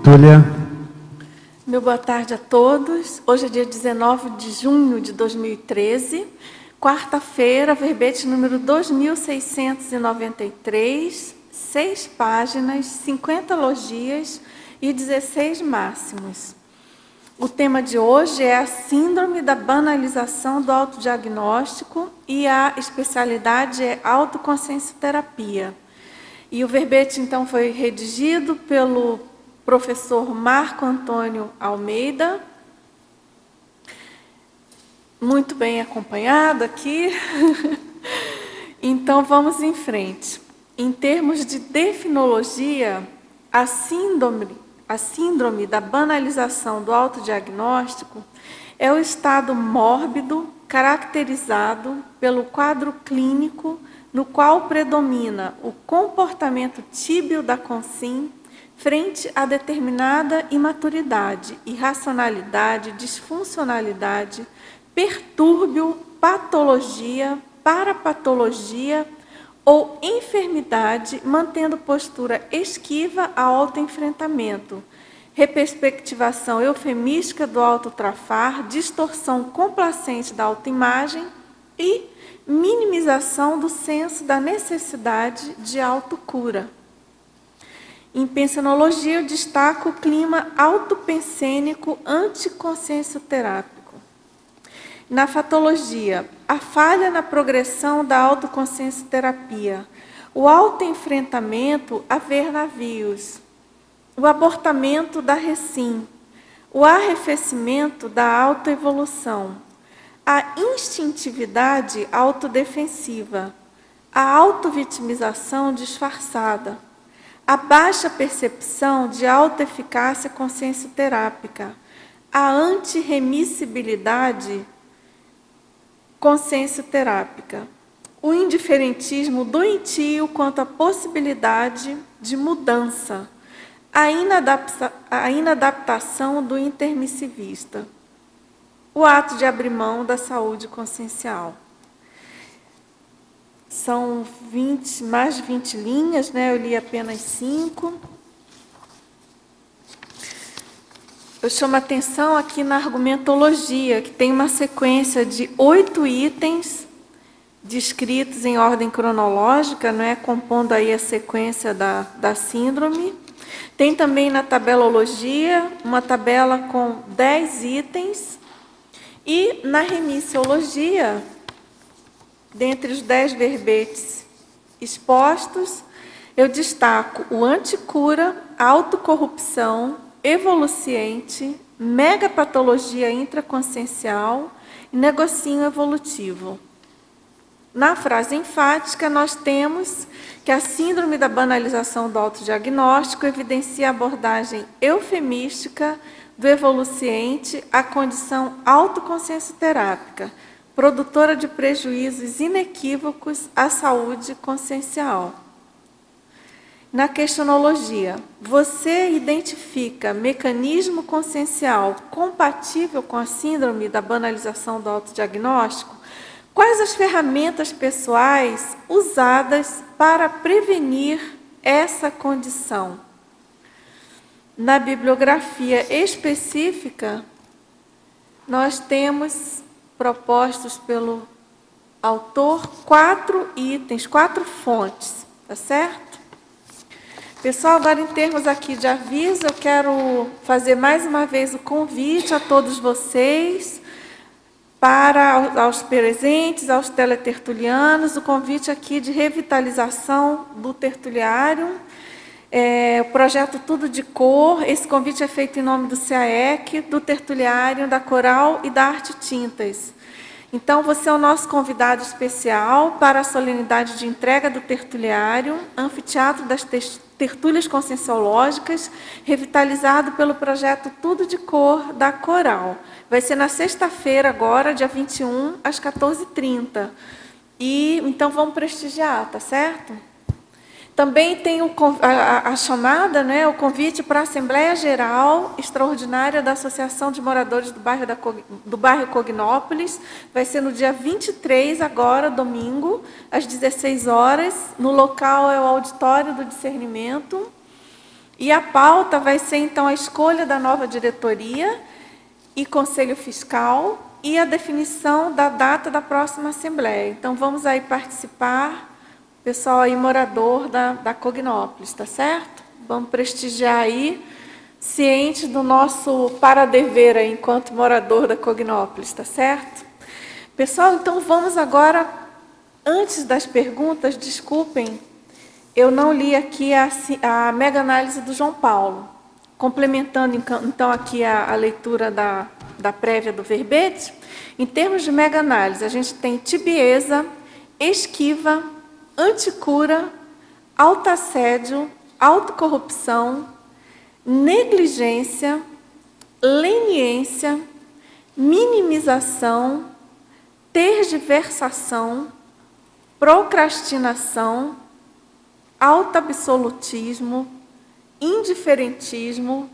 Túlia. Meu boa tarde a todos. Hoje é dia 19 de junho de 2013, quarta-feira, verbete número 2693, 6 páginas, 50 logias e 16 máximos. O tema de hoje é a síndrome da banalização do autodiagnóstico e a especialidade é autoconsciencioterapia. E o verbete, então, foi redigido pelo professor Marco Antônio Almeida, muito bem acompanhado aqui. Então, vamos em frente. Em termos de definologia, a síndrome da banalização do autodiagnóstico é o estado mórbido caracterizado pelo quadro clínico no qual predomina o comportamento tíbio da consim frente a determinada imaturidade, irracionalidade, disfuncionalidade, pertúrbio, patologia, parapatologia ou enfermidade, mantendo postura esquiva ao autoenfrentamento, reperspectivação eufemística do autotrafar, distorção complacente da autoimagem e minimização do senso da necessidade de autocura. Em pensenologia, eu destaco o clima autopensênico anticonsciencioterápico. Na fatologia, a falha na progressão da autoconsciencioterapia, o autoenfrentamento a ver navios, o abortamento da recim, o arrefecimento da autoevolução, a instintividade autodefensiva, a autovitimização disfarçada, a baixa percepção de autoeficácia consciencioterápica, a antirremissibilidade consciencioterápica, o indiferentismo doentio quanto à possibilidade de mudança, a inadaptação do intermissivista, o ato de abrir mão da saúde consciencial. São mais de 20 linhas, né? Eu li apenas 5. Eu chamo a atenção aqui na argumentologia, que tem uma sequência de 8 itens descritos em ordem cronológica, né? Compondo aí a sequência da síndrome. Tem também na tabelologia uma tabela com 10 itens. E na remissiologia, dentre os 10 verbetes expostos, eu destaco o anticura, autocorrupção, evoluciente, megapatologia intraconsciencial e negocinho evolutivo. Na frase enfática, nós temos que a síndrome da banalização do autodiagnóstico evidencia a abordagem eufemística do evoluciente à condição autoconsciencioterápica, produtora de prejuízos inequívocos à saúde consciencial. Na questionologia, você identifica mecanismo consciencial compatível com a síndrome da banalização do autodiagnóstico? Quais as ferramentas pessoais usadas para prevenir essa condição? Na bibliografia específica, nós temos propostos pelo autor 4 itens, 4 fontes, tá certo? Pessoal, agora em termos aqui de aviso, eu quero fazer mais uma vez o convite a todos vocês, aos presentes, aos teletertulianos, o convite aqui de revitalização do tertuliário, o projeto Tudo de Cor. Esse convite é feito em nome do CAEC, do tertuliário, da Coral e da Arte Tintas. Então, você é o nosso convidado especial para a solenidade de entrega do tertuliário, anfiteatro das tertúlias conscienciológicas, revitalizado pelo projeto Tudo de Cor da Coral. Vai ser na sexta-feira agora, dia 21, às 14h30. E então vamos prestigiar, tá certo? Também tem a chamada, né, o convite para a Assembleia Geral Extraordinária da Associação de Moradores do bairro Cognópolis. Vai ser no dia 23, agora, domingo, às 16 horas. No local é o Auditório do Discernimento. E a pauta vai ser, então, a escolha da nova diretoria e conselho fiscal e a definição da data da próxima assembleia. Então, vamos aí participar, pessoal aí morador da Cognópolis, tá certo? Vamos prestigiar aí, ciente do nosso para-dever aí, enquanto morador da Cognópolis, tá certo? Pessoal, então vamos agora, antes das perguntas, desculpem, eu não li aqui a mega-análise do João Paulo. Complementando, então, aqui a leitura da prévia do verbete, em termos de mega-análise, a gente tem tibieza, esquiva, anticura, autoassédio, autocorrupção, negligência, leniência, minimização, tergiversação, procrastinação, autoabsolutismo, indiferentismo,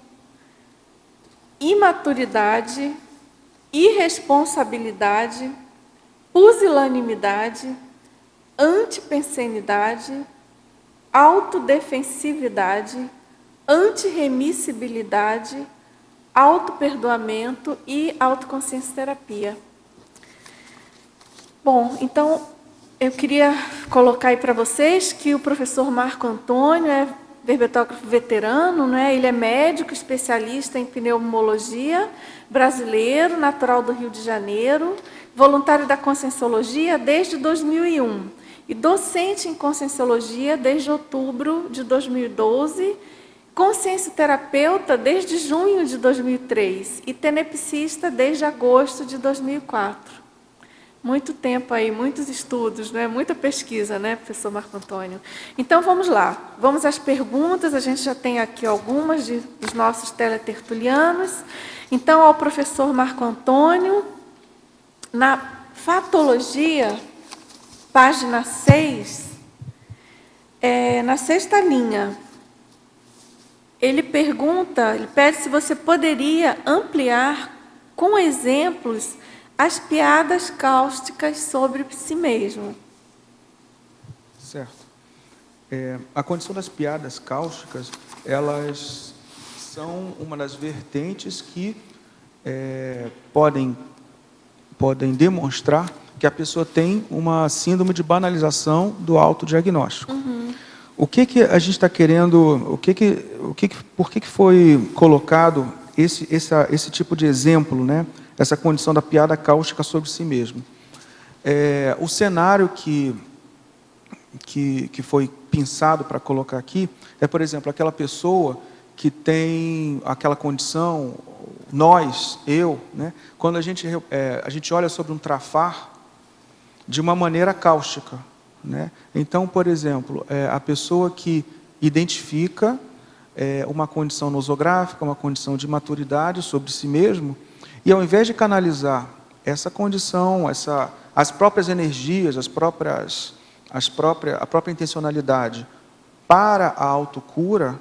imaturidade, irresponsabilidade, pusilanimidade, antipensenidade, autodefensividade, antirremissibilidade, autoperdoamento e autoconsciência terapia. Bom, então, eu queria colocar aí para vocês que o professor Marco Antônio é verbetógrafo veterano, né? Ele é médico, especialista em pneumologia, brasileiro, natural do Rio de Janeiro, voluntário da Conscienciologia desde 2001 e docente em Conscienciologia desde outubro de 2012, consciencioterapeuta desde junho de 2003 e tenepsista desde agosto de 2004. Muito tempo aí, muitos estudos, né? Muita pesquisa, né, professor Marco Antônio? Então, vamos lá. Vamos às perguntas. A gente já tem aqui algumas dos nossos teletertulianos. Então, ao professor Marco Antônio, na fatologia, página 6, na 6ª linha, ele pergunta, ele pede se você poderia ampliar com exemplos as piadas cáusticas sobre si mesmo. Certo. A condição das piadas cáusticas, elas são uma das vertentes que podem demonstrar que a pessoa tem uma síndrome de banalização do autodiagnóstico. Uhum. O que a gente está querendo, por que foi colocado esse tipo de exemplo, né? Essa condição da piada cáustica sobre si mesmo. O cenário que foi pensado para colocar aqui é, por exemplo, aquela pessoa que tem aquela condição, nós, eu, né? Quando a gente olha sobre um trafar de uma maneira cáustica, né? Então, por exemplo, a pessoa que identifica uma condição nosográfica, uma condição de maturidade sobre si mesmo, e ao invés de canalizar essa condição, as próprias energias, a própria intencionalidade para a autocura,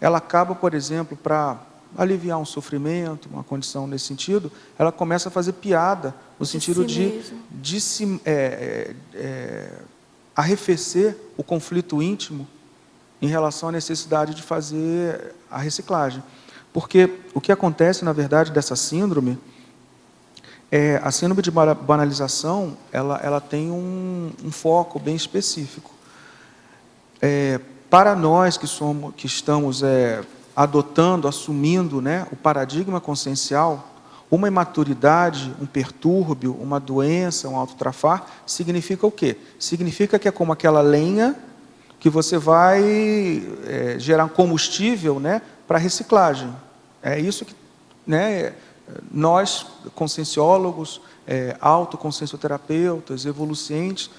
ela acaba, por exemplo, para aliviar um sofrimento, uma condição nesse sentido, ela começa a fazer piada no sentido de arrefecer o conflito íntimo em relação à necessidade de fazer a reciclagem. Porque o que acontece, na verdade, dessa síndrome, a síndrome de banalização, ela tem um foco bem específico. Para nós que estamos adotando, assumindo, né, o paradigma consciencial, uma imaturidade, um pertúrbio, uma doença, um autotrafar, significa o quê? Significa que é como aquela lenha que você vai gerar um combustível, né, para reciclagem. É isso que, né, nós, conscienciólogos, autoconsciencioterapeutas, evolucientes,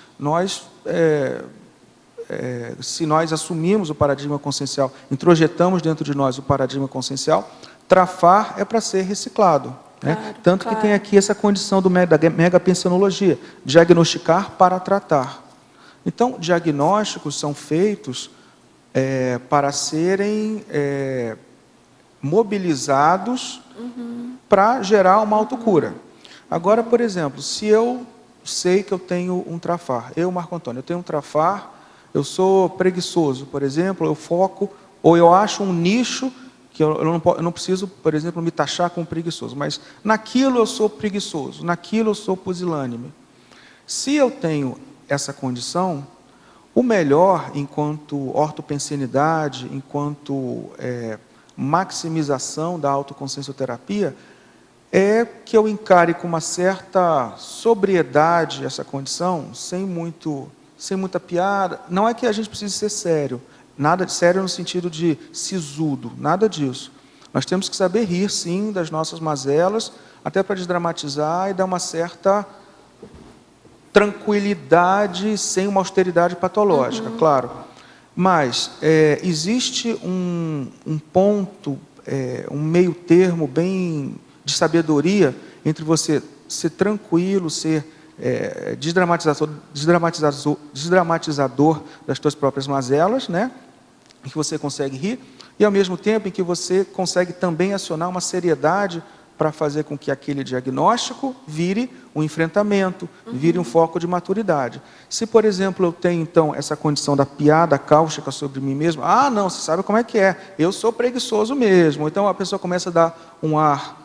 se nós assumimos o paradigma consciencial, introjetamos dentro de nós o paradigma consciencial, trafar é para ser reciclado. Né? Claro, Tanto claro. que tem aqui essa condição da megapensionologia, diagnosticar para tratar. Então, diagnósticos são feitos para serem mobilizados para gerar uma autocura. Agora, por exemplo, se eu sei que eu tenho um trafar, Marco Antônio, eu tenho um trafar, eu sou preguiçoso, por exemplo, eu foco ou eu acho um nicho que eu não preciso, por exemplo, me taxar como preguiçoso, mas naquilo eu sou preguiçoso, naquilo eu sou pusilânime. Se eu tenho essa condição, o melhor, enquanto ortopensenidade, enquanto maximização da autoconsciencioterapia, é que eu encare com uma certa sobriedade essa condição, sem muita piada. Não é que a gente precise ser sério, nada de sério no sentido de sisudo, nada disso. Nós temos que saber rir, sim, das nossas mazelas, até para desdramatizar e dar uma certa tranquilidade, sem uma austeridade patológica, claro. Mas existe um ponto, um meio termo bem de sabedoria entre você ser tranquilo, ser desdramatizador das suas próprias mazelas, né? Em que você consegue rir, e ao mesmo tempo em que você consegue também acionar uma seriedade para fazer com que aquele diagnóstico vire um enfrentamento, vire um foco de maturidade. Se, por exemplo, eu tenho, então, essa condição da piada cáustica sobre mim mesmo, não, você sabe como é que é, eu sou preguiçoso mesmo. Então, a pessoa começa a dar um ar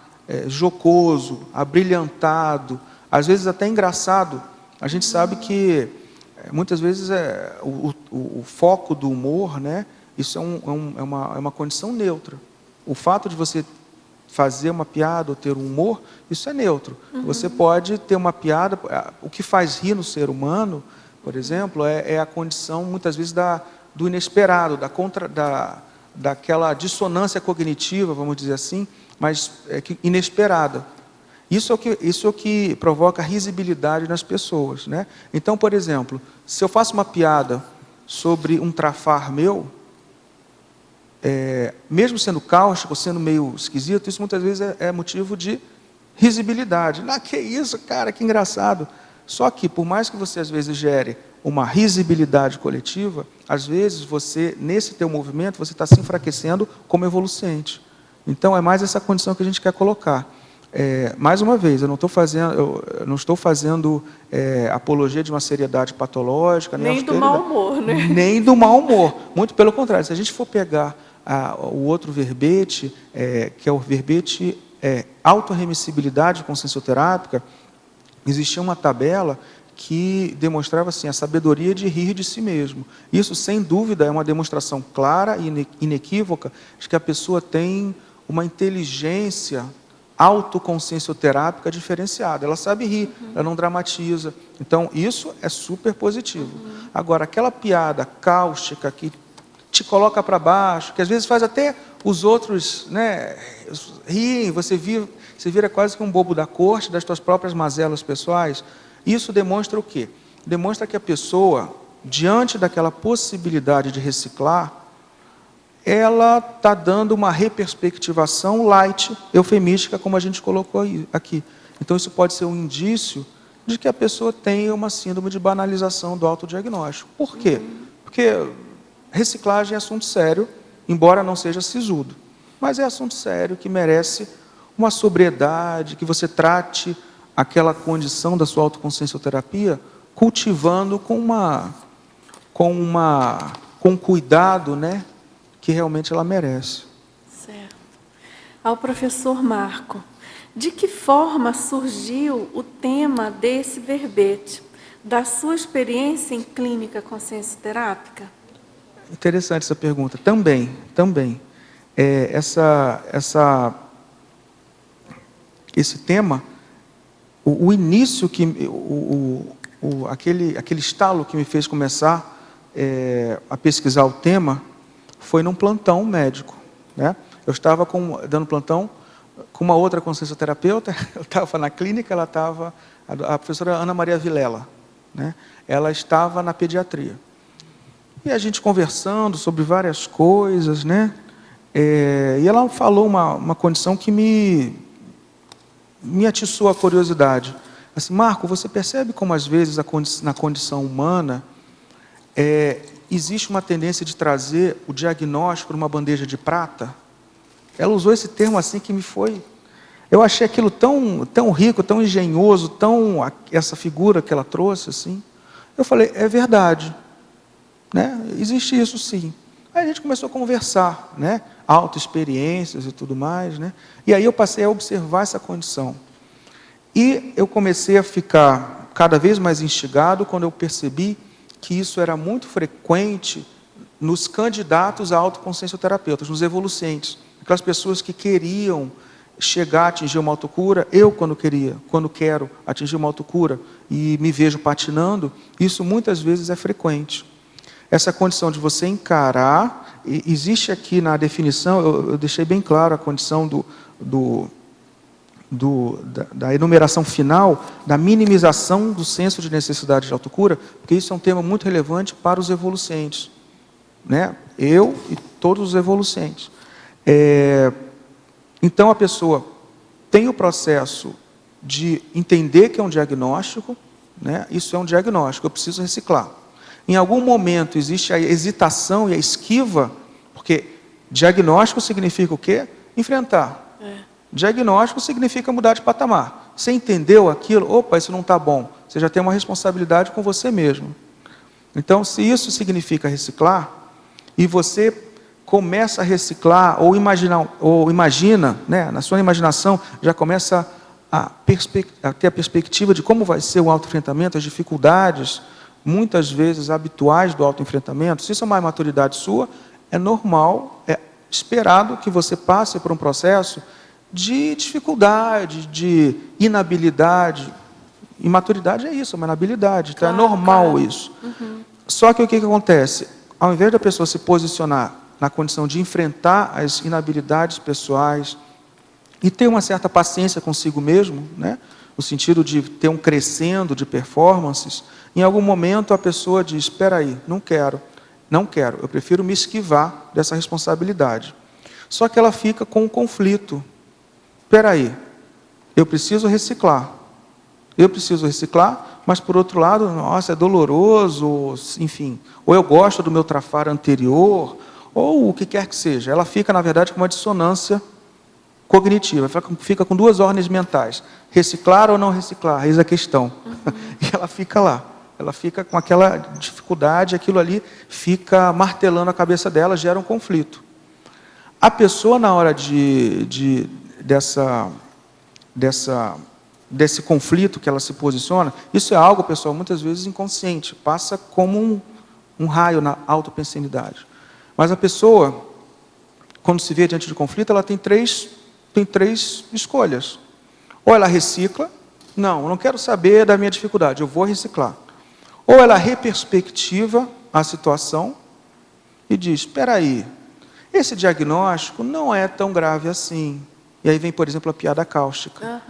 jocoso, abrilhantado, às vezes até engraçado. A gente sabe que, muitas vezes, o foco do humor, né, isso é uma condição neutra. O fato de você fazer uma piada ou ter um humor, isso é neutro. Você pode ter uma piada, o que faz rir no ser humano, por exemplo, é a condição, muitas vezes, do inesperado, daquela dissonância cognitiva, vamos dizer assim, mas inesperada. Isso é o que provoca risibilidade nas pessoas, né? Então, por exemplo, se eu faço uma piada sobre um trafar meu, mesmo sendo cáustico, sendo meio esquisito, isso muitas vezes é motivo de risibilidade. Que isso, cara, que engraçado. Só que, por mais que você às vezes gere uma risibilidade coletiva, às vezes você, nesse teu movimento, você está se enfraquecendo como evolucente. Então, é mais essa condição que a gente quer colocar. Mais uma vez, eu não estou fazendo apologia de uma seriedade patológica, nem do mau humor, né? Nem do mau humor. Muito pelo contrário, se a gente for pegar o outro verbete, que é o verbete autorremissibilidade consciencioterápica, existia uma tabela que demonstrava assim, a sabedoria de rir de si mesmo. Isso, sem dúvida, é uma demonstração clara e inequívoca de que a pessoa tem uma inteligência autoconsciencioterápica diferenciada. Ela sabe rir, ela não dramatiza. Então, isso é super positivo. Agora, aquela piada cáustica que te coloca para baixo, que às vezes faz até os outros, né, riem, você vira quase que um bobo da corte, das suas próprias mazelas pessoais. Isso demonstra o quê? Demonstra que a pessoa, diante daquela possibilidade de reciclar, ela está dando uma reperspectivação light, eufemística, como a gente colocou aqui. Então, isso pode ser um indício de que a pessoa tem uma síndrome de banalização do autodiagnóstico. Por quê? Porque reciclagem é assunto sério, embora não seja sisudo. Mas é assunto sério que merece uma sobriedade, que você trate aquela condição da sua autoconsciencioterapia cultivando com cuidado, né, que realmente ela merece. Certo. Ao professor Marco, de que forma surgiu o tema desse verbete? Da sua experiência em clínica consciencioterápica? Interessante essa pergunta. Também. Esse tema, o início, aquele estalo que me fez começar a pesquisar o tema, foi num plantão médico, né? Eu estava dando plantão com uma outra consciencioterapeuta, eu estava na clínica, ela estava, a professora Ana Maria Vilela, né? Ela estava na pediatria. E a gente conversando sobre várias coisas, né? E ela falou uma condição que me atiçou a curiosidade. Assim, Marco, você percebe como às vezes na condição humana existe uma tendência de trazer o diagnóstico numa bandeja de prata? Ela usou esse termo assim que me foi... Eu achei aquilo tão rico, tão engenhoso, essa figura que ela trouxe, assim. Eu falei, é verdade, né? Existe isso sim. Aí a gente começou a conversar, né? Autoexperiências e tudo mais, né? E aí eu passei a observar essa condição. E eu comecei a ficar cada vez mais instigado quando eu percebi que isso era muito frequente nos candidatos a autoconsciencioterapeutas, nos evolucentes, aquelas pessoas que queriam chegar a atingir uma autocura. Eu, quando quero atingir uma autocura e me vejo patinando, isso muitas vezes é frequente. Essa condição de você encarar, existe aqui na definição, eu deixei bem claro a condição da enumeração final, da minimização do senso de necessidade de autocura, porque isso é um tema muito relevante para os evolucentes, né? Eu e todos os evolucentes. Então a pessoa tem o processo de entender que é um diagnóstico, né? Isso é um diagnóstico, eu preciso reciclar. Em algum momento existe a hesitação e a esquiva, porque diagnóstico significa o quê? Enfrentar. Diagnóstico significa mudar de patamar. Você entendeu aquilo? Opa, isso não está bom. Você já tem uma responsabilidade com você mesmo. Então, se isso significa reciclar, e você começa a reciclar, ou imagina, né, na sua imaginação, já começa a ter a perspectiva de como vai ser o autoenfrentamento, as dificuldades, muitas vezes habituais do autoenfrentamento. Se isso é uma imaturidade sua, é normal, é esperado que você passe por um processo de dificuldade, de inabilidade. Imaturidade é isso, é uma inabilidade, então é normal isso. Só que o que acontece? Ao invés da pessoa se posicionar na condição de enfrentar as inabilidades pessoais e ter uma certa paciência consigo mesmo, né? No sentido de ter um crescendo de performances, em algum momento a pessoa diz, espera aí, não quero, eu prefiro me esquivar dessa responsabilidade. Só que ela fica com um conflito. Espera aí, eu preciso reciclar, mas por outro lado, nossa, é doloroso, enfim, ou eu gosto do meu trafar anterior, ou o que quer que seja. Ela fica, na verdade, com uma dissonância cognitiva, fica com duas ordens mentais, reciclar ou não reciclar, eis a questão. E ela fica lá, ela fica com aquela dificuldade, aquilo ali fica martelando a cabeça dela, gera um conflito. A pessoa, na hora desse conflito que ela se posiciona, isso é algo, pessoal, muitas vezes inconsciente, passa como um raio na autopensenidade. Mas a pessoa, quando se vê diante de conflito, ela tem três escolhas. Ou ela recicla, não, eu não quero saber da minha dificuldade, eu vou reciclar. Ou ela reperspectiva a situação e diz, espera aí, esse diagnóstico não é tão grave assim. E aí vem, por exemplo, a piada cáustica.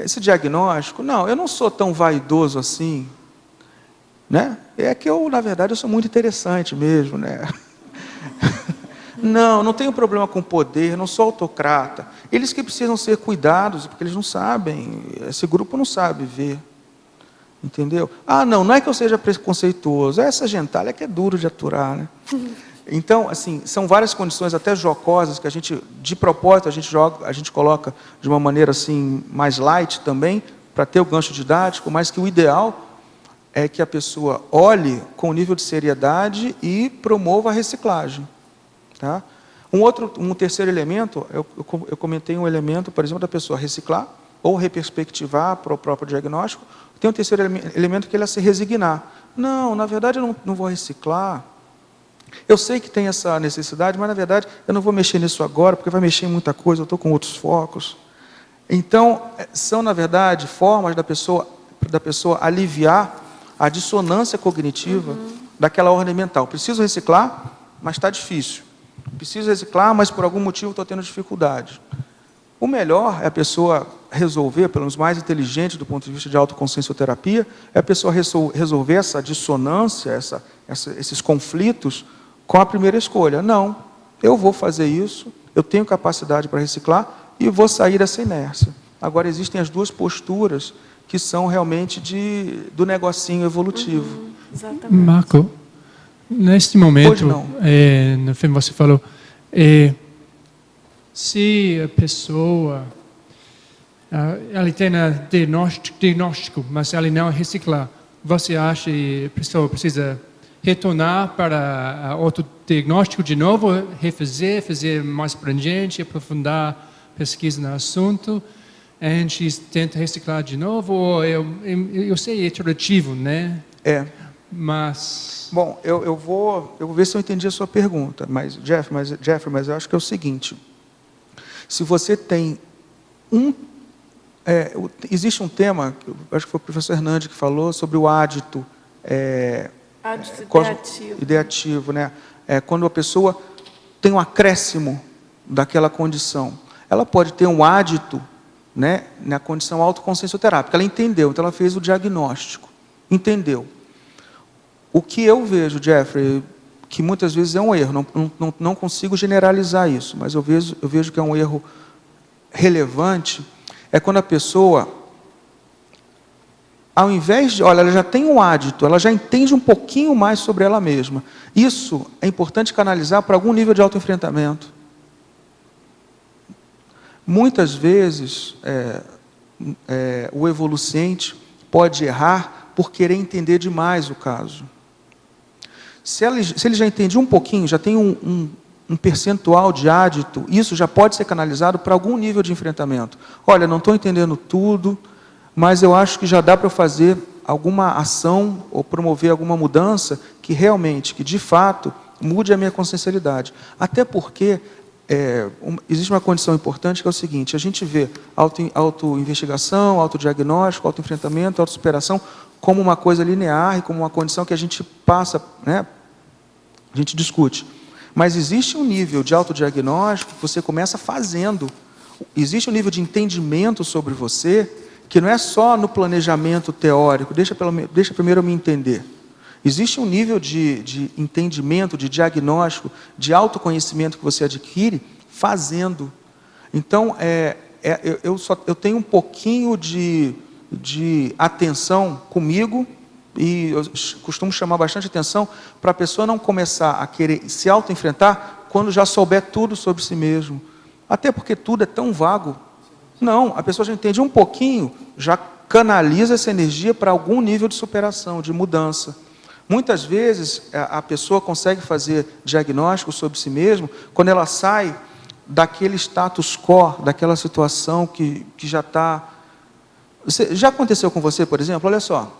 Esse diagnóstico, não, eu não sou tão vaidoso assim, né? É que eu, na verdade, eu sou muito interessante mesmo, né? Não tenho problema com poder, não sou autocrata. Eles que precisam ser cuidados, porque eles não sabem, esse grupo não sabe ver. Entendeu? Não é que eu seja preconceituoso, essa gentalha que é duro de aturar, né? Então, assim, são várias condições até jocosas que a gente, de propósito, a gente coloca de uma maneira assim mais light também, para ter o gancho didático, mas que o ideal é que a pessoa olhe com nível de seriedade e promova a reciclagem. Tá? Um terceiro elemento, eu comentei um elemento, por exemplo, da pessoa reciclar ou reperspectivar para o próprio diagnóstico. Tem um terceiro elemento que é ela se resignar. Não, na verdade eu não vou reciclar. Eu sei que tem essa necessidade, mas na verdade eu não vou mexer nisso agora, porque vai mexer em muita coisa, eu estou com outros focos. Então, são na verdade formas da pessoa aliviar a dissonância cognitiva daquela ordem mental. Preciso reciclar, mas está difícil. Preciso reciclar, mas por algum motivo estou tendo dificuldade. O melhor é a pessoa resolver, pelo menos mais inteligente do ponto de vista de autoconsciencioterapia, é a pessoa resolver essa dissonância, esses conflitos com a primeira escolha. Não, eu vou fazer isso, eu tenho capacidade para reciclar e vou sair dessa inércia. Agora, existem as duas posturas que são realmente do negocinho evolutivo. Exatamente. Marco, neste momento, no fim você falou, se a pessoa ela tem diagnóstico, mas ela não recicla, você acha que a pessoa precisa retornar para a diagnóstico de novo, fazer mais abrangente, aprofundar pesquisa no assunto. A gente tenta reciclar de novo, ou eu sei, é iterativo, né? Mas... Bom, eu vou ver se eu entendi a sua pergunta, Jeffrey, mas eu acho que é o seguinte, se você tem existe um tema, acho que foi o professor Hernandes que falou, sobre o ádito, ideativo, né? Quando a pessoa tem um acréscimo daquela condição, ela pode ter um ádito, né, na condição autoconsciencioterápica, ela entendeu, então ela fez o diagnóstico, entendeu. O que eu vejo, Jeffrey, que muitas vezes é um erro, não consigo generalizar isso, mas eu vejo que é um erro relevante, é quando a pessoa, ao invés de, olha, ela já tem um ádito, ela já entende um pouquinho mais sobre ela mesma. Isso é importante canalizar para algum nível de autoenfrentamento. Muitas vezes, o evolucente pode errar por querer entender demais o caso. Se ele já entende um pouquinho, já tem um percentual de ádito, isso já pode ser canalizado para algum nível de enfrentamento. Olha, não estou entendendo tudo, mas eu acho que já dá para eu fazer alguma ação ou promover alguma mudança que realmente, que de fato, mude a minha consciencialidade. Até porque existe uma condição importante que é o seguinte, a gente vê auto-investigação, autodiagnóstico, auto-enfrentamento, autossuperação como uma coisa linear e como uma condição que a gente passa, né, a gente discute. Mas existe um nível de autodiagnóstico que você começa fazendo. Existe um nível de entendimento sobre você que não é só no planejamento teórico. Deixa primeiro eu me entender. Existe um nível de entendimento, de diagnóstico, de autoconhecimento que você adquire fazendo. Então, eu tenho um pouquinho de atenção comigo, e eu costumo chamar bastante atenção para a pessoa não começar a querer se auto-enfrentar quando já souber tudo sobre si mesmo. Até porque tudo é tão vago. Não, a pessoa já entende um pouquinho, já canaliza essa energia para algum nível de superação, de mudança. Muitas vezes a pessoa consegue fazer diagnóstico sobre si mesmo quando ela sai daquele status quo, daquela situação que já está... Já aconteceu com você, por exemplo? Olha só.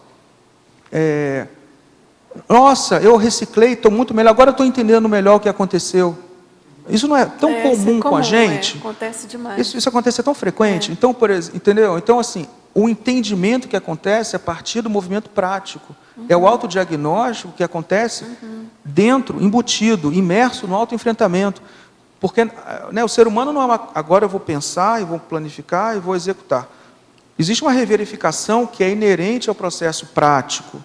Nossa, eu reciclei, estou muito melhor, agora estou entendendo melhor o que aconteceu. Isso não é tão comum com a gente. Acontece demais. Isso acontece tão frequente. Então, entendeu? Então, assim, o entendimento que acontece é a partir do movimento prático. É o autodiagnóstico que acontece dentro, embutido, imerso no autoenfrentamento. Porque, né, o ser humano não é agora eu vou pensar, eu vou planificar e vou executar. Existe uma reverificação que é inerente ao processo prático.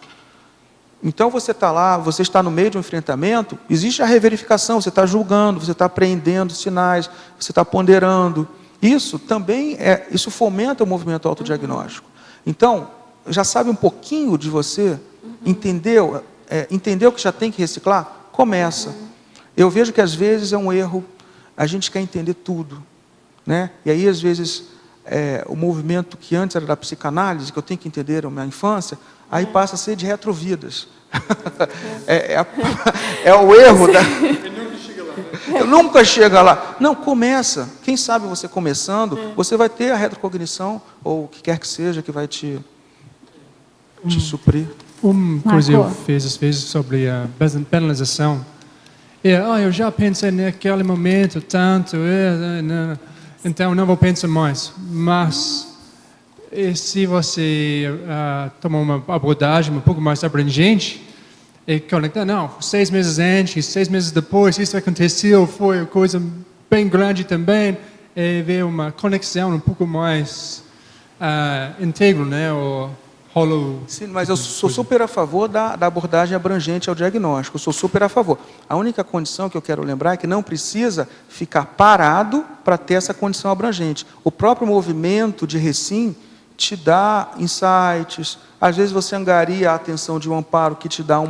Então, você está lá, você está no meio de um enfrentamento, existe a reverificação, você está julgando, você está apreendendo sinais, você está ponderando. Isso também isso fomenta o movimento autodiagnóstico. Então, já sabe um pouquinho de você, entendeu que já tem que reciclar? Começa. Eu vejo que às vezes é um erro, a gente quer entender tudo, né? E aí, às vezes, o movimento que antes era da psicanálise, que eu tenho que entender a minha infância, aí passa a ser de retrovidas. É o erro da... Eu nunca chego lá. Não, começa. Quem sabe você começando, você vai ter a retrocognição, ou o que quer que seja, que vai te suprir. Uma coisa eu fiz às vezes sobre a penalização. Eu já pensei naquele momento tanto, então não vou pensar mais. Mas se você tomar uma abordagem um pouco mais abrangente, e conectar, não, 6 meses antes, 6 meses depois, isso aconteceu, foi uma coisa bem grande também, e ver uma conexão um pouco mais íntegra, né? Sim, mas eu sou super a favor da abordagem abrangente ao diagnóstico, eu sou super a favor. A única condição que eu quero lembrar é que não precisa ficar parado para ter essa condição abrangente. O próprio movimento de recim te dá insights, às vezes você angaria a atenção de um amparo que te dá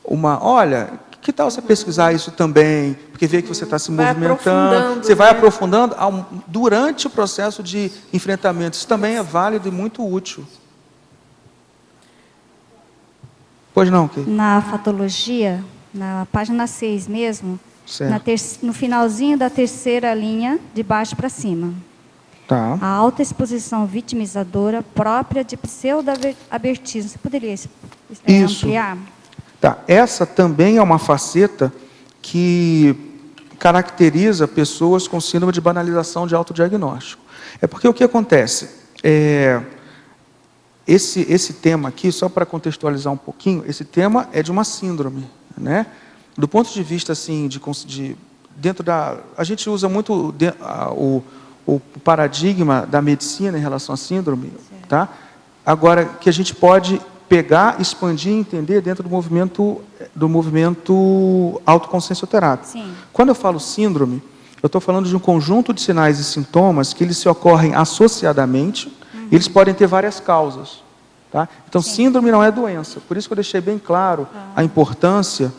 olha, que tal você pesquisar isso também, porque vê que você está se movimentando, você vai aprofundando durante o processo de enfrentamento. Isso também é válido e muito útil. Pois não, Kay? Na fatologia, na página 6 mesmo, Certo. no finalzinho da terceira linha, de baixo para cima. Tá. A autoexposição vitimizadora própria de pseudo-abertismo. Você poderia Isso. ampliar? Tá. Essa também é uma faceta que caracteriza pessoas com síndrome de banalização de autodiagnóstico. É porque o que acontece? Esse tema aqui, só para contextualizar um pouquinho, esse tema é de uma síndrome, né? Do ponto de vista, assim, dentro da... A gente usa muito o paradigma da medicina em relação à síndrome, tá? Agora, que a gente pode pegar, expandir e entender dentro do movimento autoconsciencioterápico. Sim. Quando eu falo síndrome, eu estou falando de um conjunto de sinais e sintomas que eles se ocorrem associadamente, e eles podem ter várias causas. Tá? Então, síndrome não é doença. Por isso que eu deixei bem claro a importância,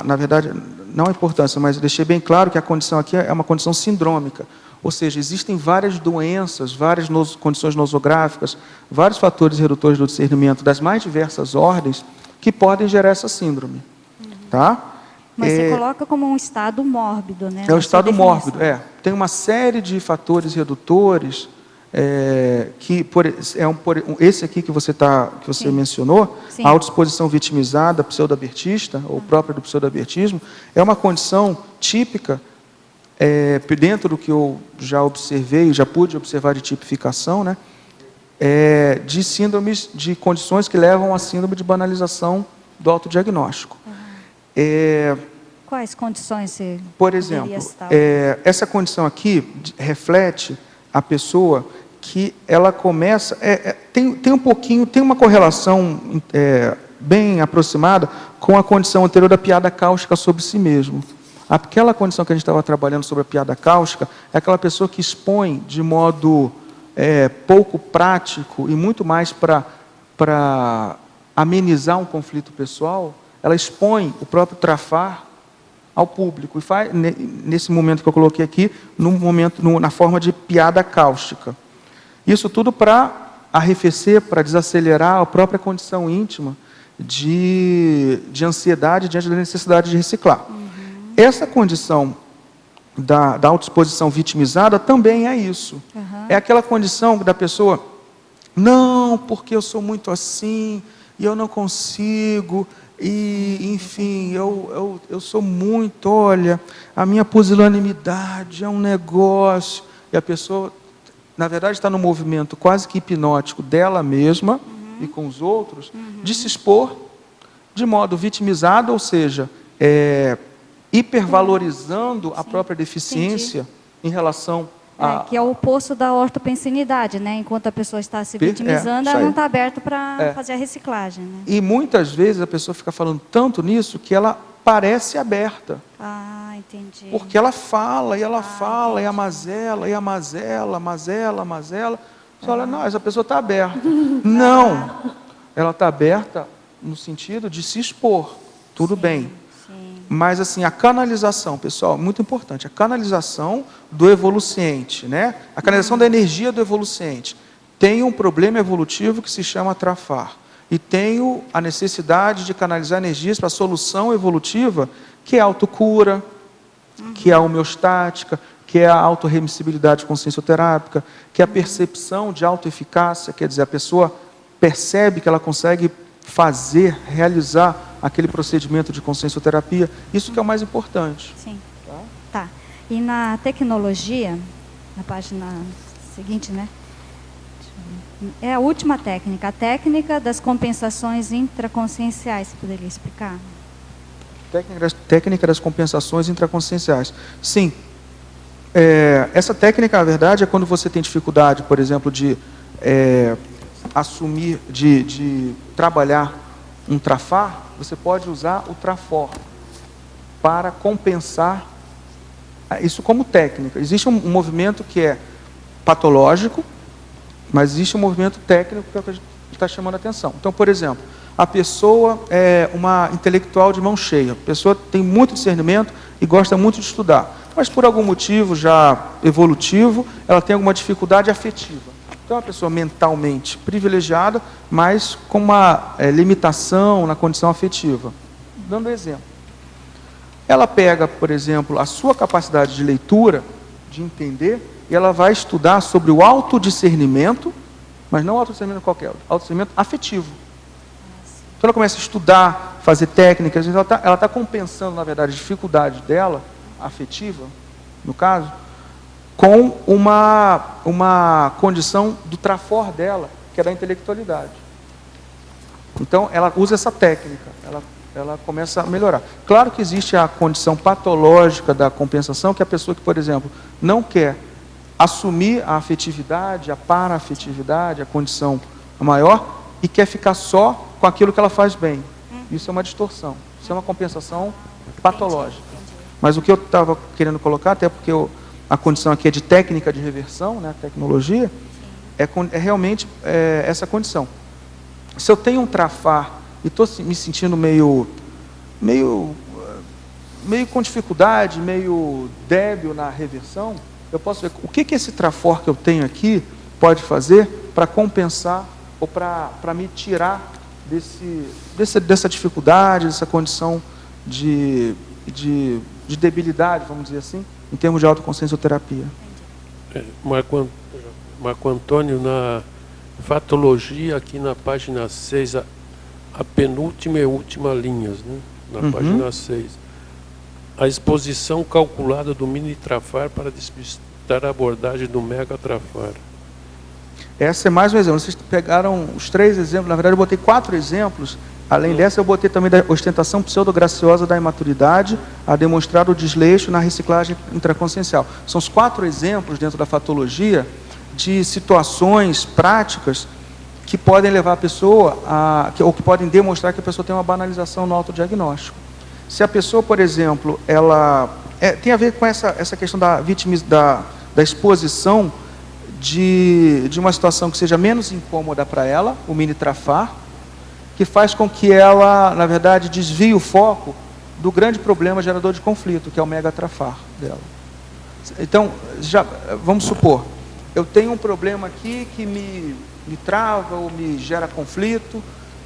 na verdade, não a importância, mas eu deixei bem claro que a condição aqui é uma condição sindrômica. Ou seja, existem várias doenças, várias condições nosográficas, vários fatores redutores do discernimento das mais diversas ordens que podem gerar essa síndrome. Tá? Mas você coloca como um estado mórbido, né? É o estado mórbido, Tem uma série de fatores redutores, esse aqui que você mencionou, Sim. a autoexposição vitimizada, pseudo-abertista, ou própria do pseudo-abertismo, é uma condição típica, dentro do que eu já observei, já pude observar de tipificação, né? De síndromes, de condições que levam à síndrome de banalização do autodiagnóstico. Quais condições você Por exemplo, poderia citar? essa condição aqui reflete a pessoa que ela começa... tem uma correlação bem aproximada com a condição anterior da piada cáustica sobre si mesmo. Aquela condição que a gente estava trabalhando sobre a piada cáustica é aquela pessoa que expõe de modo pouco prático e muito mais para amenizar um conflito pessoal, ela expõe o próprio trafar ao público, e faz, nesse momento que eu coloquei aqui, na forma de piada cáustica. Isso tudo para arrefecer, para desacelerar a própria condição íntima de ansiedade diante da necessidade de reciclar. Essa condição da autoexposição vitimizada também é isso. É aquela condição da pessoa, não, porque eu sou muito assim, e eu não consigo... E, enfim, eu sou muito, olha, a minha pusilanimidade é um negócio. E a pessoa, na verdade, está no movimento quase que hipnótico dela mesma e com os outros, de se expor de modo vitimizado, ou seja, hipervalorizando a própria deficiência em relação a... que é o oposto da ortopensinidade, né? Enquanto a pessoa está se vitimizando, ela não está aberta para fazer a reciclagem. Né? E muitas vezes a pessoa fica falando tanto nisso que ela parece aberta. Ah, entendi. Porque ela fala, e ela fala, e amazela, e amazela, amazela. Você olha, não, essa pessoa está aberta. Não, ela está aberta no sentido de se expor. Tudo bem. Mas, assim, a canalização, pessoal, muito importante, a canalização do evoluciente, né? A canalização da energia do evoluciente. Tem um problema evolutivo que se chama trafar. E tenho a necessidade de canalizar energias para a solução evolutiva, que é a autocura, que é a homeostática, que é a autorremissibilidade consciencioterápica, que é a percepção de autoeficácia, quer dizer, a pessoa percebe que ela consegue realizar aquele procedimento de consciencioterapia. Isso que é o mais importante. Sim. Tá. E na tecnologia, na página seguinte, né? É a última técnica, a técnica das compensações intraconscienciais. Você poderia explicar? Técnica das compensações intraconscienciais. Sim. Essa técnica, na verdade, é quando você tem dificuldade, por exemplo, de assumir, de trabalhar um trafar, você pode usar o trafor para compensar isso como técnica. Existe um movimento que é patológico, mas existe um movimento técnico que é o que a gente está chamando a atenção. Então, por exemplo, a pessoa é uma intelectual de mão cheia, a pessoa tem muito discernimento e gosta muito de estudar, mas por algum motivo já evolutivo, ela tem alguma dificuldade afetiva. Então, é uma pessoa mentalmente privilegiada, mas com uma limitação na condição afetiva. dando exemplo. Ela pega, por exemplo, a sua capacidade de leitura, de entender, e ela vai estudar sobre o autodiscernimento, mas não autodiscernimento qualquer, autodiscernimento afetivo. Então ela começa a estudar, fazer técnicas, ela está compensando, na verdade, a dificuldade dela, afetiva, no caso, com uma condição do trafor dela, que é da intelectualidade. Então ela usa essa técnica, ela começa a melhorar. Claro que existe a condição patológica da compensação, que é a pessoa que, por exemplo, não quer assumir a afetividade, a para-afetividade, a condição maior, e quer ficar só com aquilo que ela faz bem. Isso é uma distorção, isso é uma compensação patológica. Mas o que eu estava querendo colocar, até porque a condição aqui é de técnica de reversão, né, tecnologia, é realmente essa condição. Se eu tenho um trafar e estou me sentindo meio com dificuldade, meio débil na reversão, eu posso ver o que esse trafor que eu tenho aqui pode fazer para compensar ou para me tirar dessa dificuldade, dessa condição de debilidade, vamos dizer assim, em termos de autoconsciencioterapia. Marco Antônio, na fatologia, aqui na página 6, a penúltima e última linhas, né? Na página 6. A exposição calculada do mini-trafar para despistar a abordagem do mega-trafar. Essa é mais um exemplo. Vocês pegaram os 3 exemplos, na verdade eu botei 4 exemplos. Além dessa, eu botei também da ostentação pseudograciosa da imaturidade a demonstrar o desleixo na reciclagem intraconsciencial. São os 4 exemplos dentro da fatologia de situações práticas que podem levar a pessoa ou que podem demonstrar que a pessoa tem uma banalização no autodiagnóstico. Se a pessoa, por exemplo, tem a ver com essa questão da exposição de uma situação que seja menos incômoda para ela, o mini-trafar, que faz com que ela, na verdade, desvie o foco do grande problema gerador de conflito, que é o mega-trafar dela. Então, vamos supor, eu tenho um problema aqui que me trava ou me gera conflito.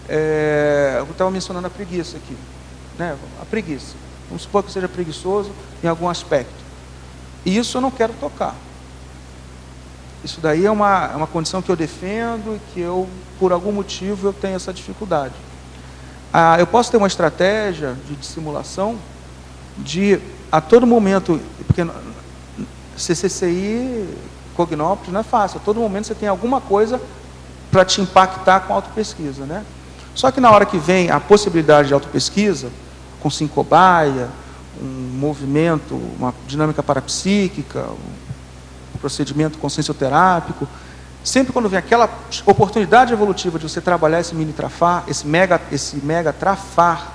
Eu estava mencionando a preguiça aqui, né? A preguiça. Vamos supor que eu seja preguiçoso em algum aspecto. E isso eu não quero tocar. Isso daí é uma condição que eu defendo e que por algum motivo, eu tenho essa dificuldade. Eu posso ter uma estratégia de dissimulação de, a todo momento, porque CCCI, Cognópolis, não é fácil, a todo momento você tem alguma coisa para te impactar com a autopesquisa, né? Só que na hora que vem a possibilidade de autopesquisa, com sincobaia, um movimento, uma dinâmica parapsíquica, procedimento consciencioterápico, sempre quando vem aquela oportunidade evolutiva de você trabalhar esse mini-trafar, esse mega-trafar,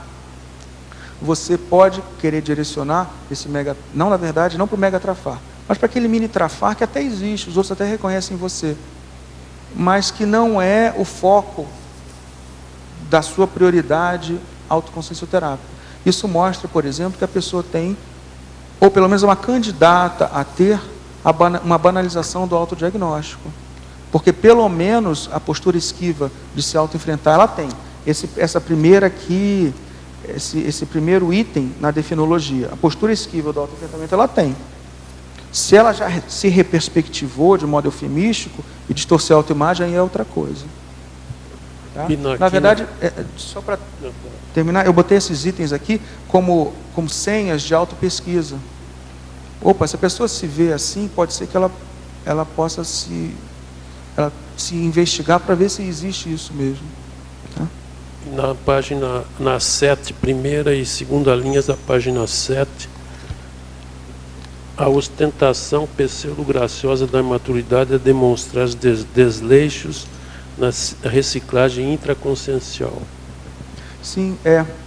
você pode querer direcionar esse mega, não na verdade, não para o mega-trafar, mas para aquele mini-trafar que até existe, os outros até reconhecem em você, mas que não é o foco da sua prioridade autoconsciencioterápica. Isso mostra, por exemplo, que a pessoa tem, ou pelo menos uma candidata a ter uma banalização do autodiagnóstico. Porque pelo menos a postura esquiva de se auto-enfrentar, ela tem. Essa primeira aqui, esse primeiro item na definologia, a postura esquiva do auto-enfrentamento, ela tem. Se ela já se reperspectivou de modo eufemístico e distorcer a autoimagem, aí é outra coisa. Tá? Na verdade, só para terminar, eu botei esses itens aqui como senhas de autopesquisa. Opa, se a pessoa se vê assim, pode ser que ela possa se investigar para ver se existe isso mesmo. Tá? Na página, na 7, primeira e segunda linhas da página 7, a ostentação pseudo-graciosa da imaturidade é demonstrar os desleixos na reciclagem intraconsciencial. Sim,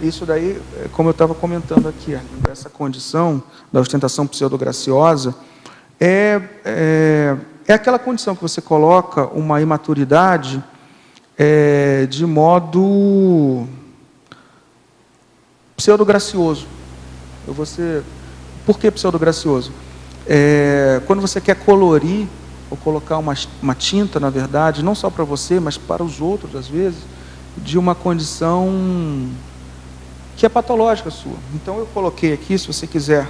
isso daí, como eu estava comentando aqui, essa condição da ostentação pseudograciosa é aquela condição que você coloca uma imaturidade de modo pseudogracioso. Por que pseudogracioso? Quando você quer colorir ou colocar uma tinta, na verdade, não só para você, mas para os outros, às vezes, de uma condição que é patológica sua. Então eu coloquei aqui, se você quiser,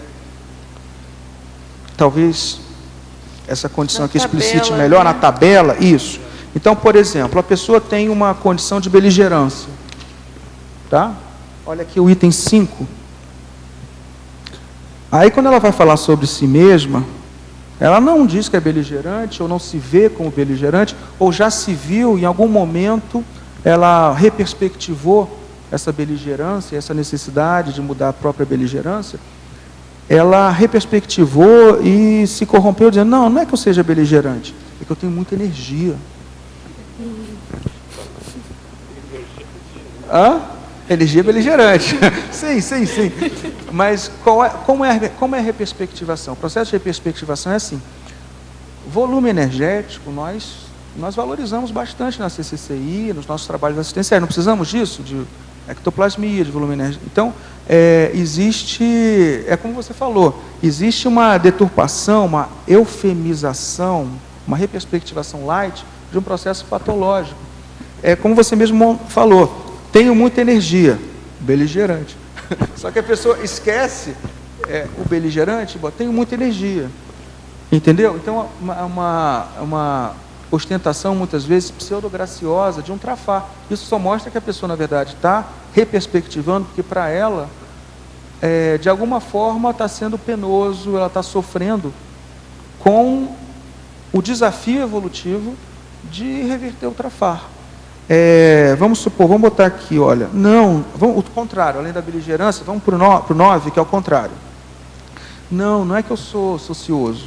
talvez essa condição Na aqui tabela, explicite melhor, né? na tabela, isso. Então, por exemplo, a pessoa tem uma condição de beligerância, tá? Olha aqui o item 5. Aí, quando ela vai falar sobre si mesma, ela não diz que é beligerante, ou não se vê como beligerante, ou já se viu, em algum momento, ela reperspectivou essa beligerância, essa necessidade de mudar a própria beligerância, ela reperspectivou e se corrompeu, dizendo, não é que eu seja beligerante, é que eu tenho muita energia. Energia beligerante. Sim. Mas como é a reperspectivação? O processo de reperspectivação é assim. Volume energético, nós valorizamos bastante na CCCI, nos nossos trabalhos assistenciais. Não precisamos disso, de ectoplasmia, de volume energético. Então, existe, como você falou, existe uma deturpação, uma eufemização, uma reperspectivação light de um processo patológico. Como você mesmo falou, tenho muita energia, beligerante. Só que a pessoa esquece o beligerante, tenho muita energia. Entendeu? Então, uma ostentação, muitas vezes, pseudograciosa de um trafar. Isso só mostra que a pessoa, na verdade, está reperspectivando, porque para ela, de alguma forma, está sendo penoso, ela está sofrendo com o desafio evolutivo de reverter o trafar. Vamos supor, vamos botar aqui, olha, o contrário, além da beligerância, vamos para o 9, que é o contrário. Não é que eu sou ocioso,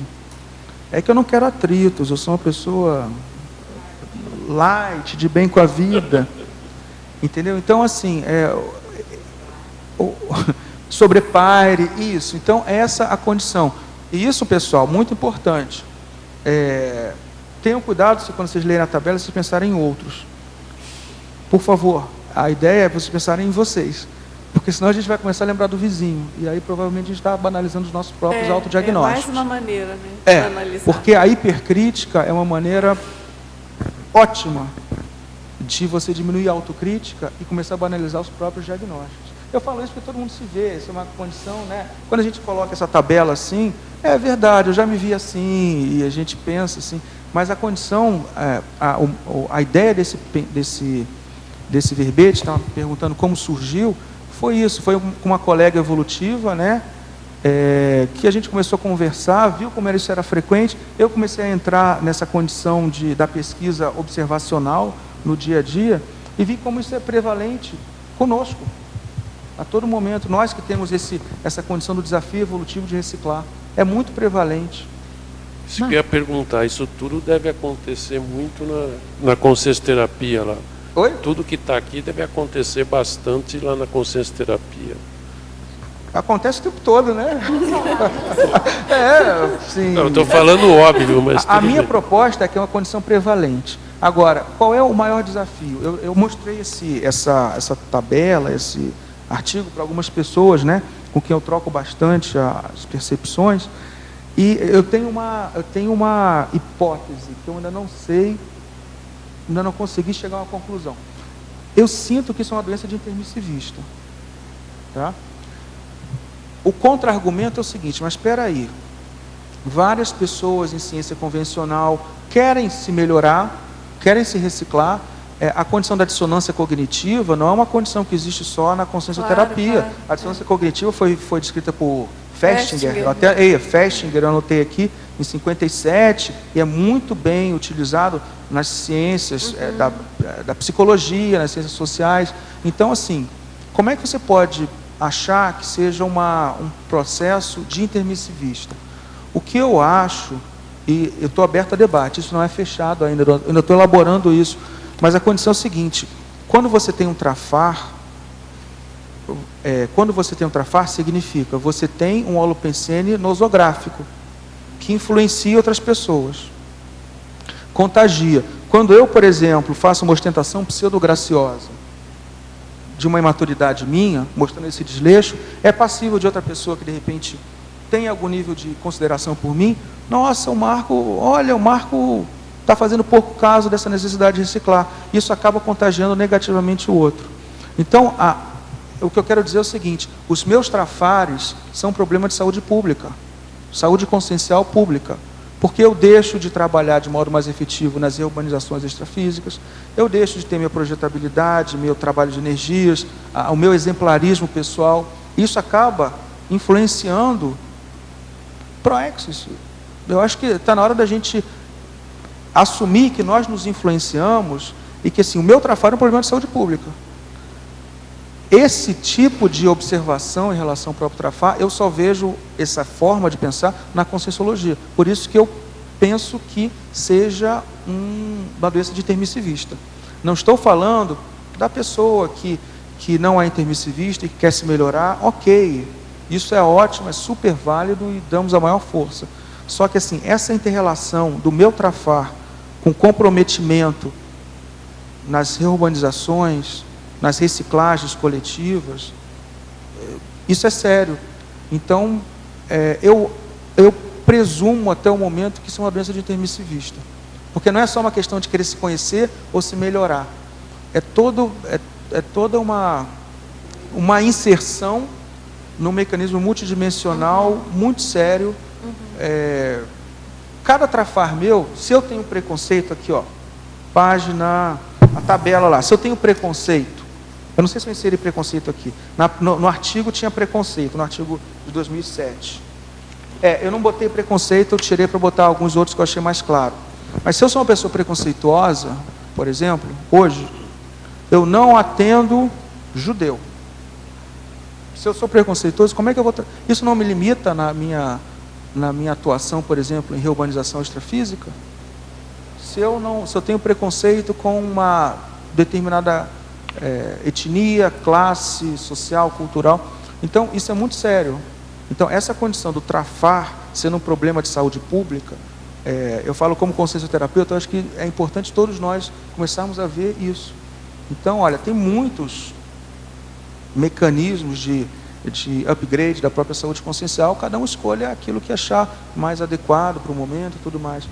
é que eu não quero atritos, eu sou uma pessoa light, de bem com a vida, entendeu? Então, assim, sobrepaire, isso, então essa a condição. E isso, pessoal, muito importante, tenham cuidado, quando vocês lerem a tabela, vocês pensarem em outros. Por favor, a ideia é vocês pensarem em vocês, porque senão a gente vai começar a lembrar do vizinho, e aí provavelmente a gente está banalizando os nossos próprios autodiagnósticos. É mais uma maneira, né, de analisar. Porque a hipercrítica é uma maneira ótima de você diminuir a autocrítica e começar a banalizar os próprios diagnósticos. Eu falo isso porque todo mundo se vê, isso é uma condição, né? Quando a gente coloca essa tabela assim, é verdade, eu já me vi assim, e a gente pensa assim, mas a condição, a ideia desse verbete, estava perguntando como surgiu, foi isso, foi com uma colega evolutiva, né, que a gente começou a conversar, viu como isso era frequente, eu comecei a entrar nessa condição da pesquisa observacional no dia a dia, e vi como isso é prevalente conosco, a todo momento, nós que temos essa condição do desafio evolutivo de reciclar, é muito prevalente. Se quer perguntar, isso tudo deve acontecer muito na consciencioterapia lá. Oi? Tudo que está aqui deve acontecer bastante lá na consciencioterapia. Acontece o tempo todo, né? Sim. Não, eu estou falando óbvio, mas a minha bem. proposta é que é uma condição prevalente. Agora, qual é o maior desafio? Eu mostrei essa tabela, esse artigo para algumas pessoas, né, com quem eu troco bastante as percepções, e eu tenho uma hipótese que eu ainda não sei, ainda não consegui chegar a uma conclusão. Eu sinto que isso é uma doença de intermissivista. Tá? O contra-argumento é o seguinte, mas espera aí, várias pessoas em ciência convencional querem se melhorar, querem se reciclar. A condição da dissonância cognitiva não é uma condição que existe só na consciencioterapia. Claro. A dissonância cognitiva foi descrita por Festinger. Festinger, eu anotei aqui, em 57, e é muito bem utilizado nas ciências da psicologia, nas ciências sociais. Então, assim, como é que você pode achar que seja um processo de intermissivista? O que eu acho, e eu estou aberto a debate, isso não é fechado ainda, eu ainda estou elaborando isso, mas a condição é a seguinte, quando você tem um trafar, significa, você tem um holopensene nosográfico, que influencia outras pessoas, contagia. Quando eu, por exemplo, faço uma ostentação pseudograciosa, de uma imaturidade minha, mostrando esse desleixo, é passível de outra pessoa que de repente tem algum nível de consideração por mim, nossa, o Marco está fazendo pouco caso dessa necessidade de reciclar. Isso acaba contagiando negativamente o outro. Então, o que eu quero dizer é o seguinte: os meus trafares são um problema de saúde pública, saúde consciencial pública. Porque eu deixo de trabalhar de modo mais efetivo nas reurbanizações extrafísicas, eu deixo de ter minha projetabilidade, meu trabalho de energias, o meu exemplarismo pessoal. Isso acaba influenciando proexis. Eu acho que está na hora da gente assumir que nós nos influenciamos e que assim, o meu trafar é um problema de saúde pública. Esse tipo de observação em relação ao próprio trafar, eu só vejo essa forma de pensar na conscienciologia. Por isso que eu penso que seja uma doença de intermissivista. Não estou falando da pessoa que não é intermissivista e que quer se melhorar, ok, isso é ótimo, é super válido e damos a maior força. Só que assim, essa inter-relação do meu trafar com comprometimento nas reurbanizações, nas reciclagens coletivas, isso é sério. Então, eu presumo até o momento que isso é uma doença de intermissivista. Porque não é só uma questão de querer se conhecer ou se melhorar. É toda uma inserção num mecanismo multidimensional muito sério. Cada trafar meu, se eu tenho preconceito aqui, ó, página, a tabela lá, se eu tenho preconceito, eu não sei se eu inseri preconceito aqui. No artigo tinha preconceito, no artigo de 2007. Eu não botei preconceito, eu tirei para botar alguns outros que eu achei mais claro. Mas se eu sou uma pessoa preconceituosa, por exemplo, hoje, eu não atendo judeu. Se eu sou preconceituoso, como é que eu vou... Isso não me limita na minha atuação, por exemplo, em reurbanização extrafísica? Se eu tenho preconceito com uma determinada etnia, classe social, cultural, então isso é muito sério. Então essa condição do trafar sendo um problema de saúde pública, eu falo como consciencioterapeuta, eu acho que é importante todos nós começarmos a ver isso. Então, olha, tem muitos mecanismos de upgrade da própria saúde consciencial, cada um escolha aquilo que achar mais adequado para o momento e tudo mais.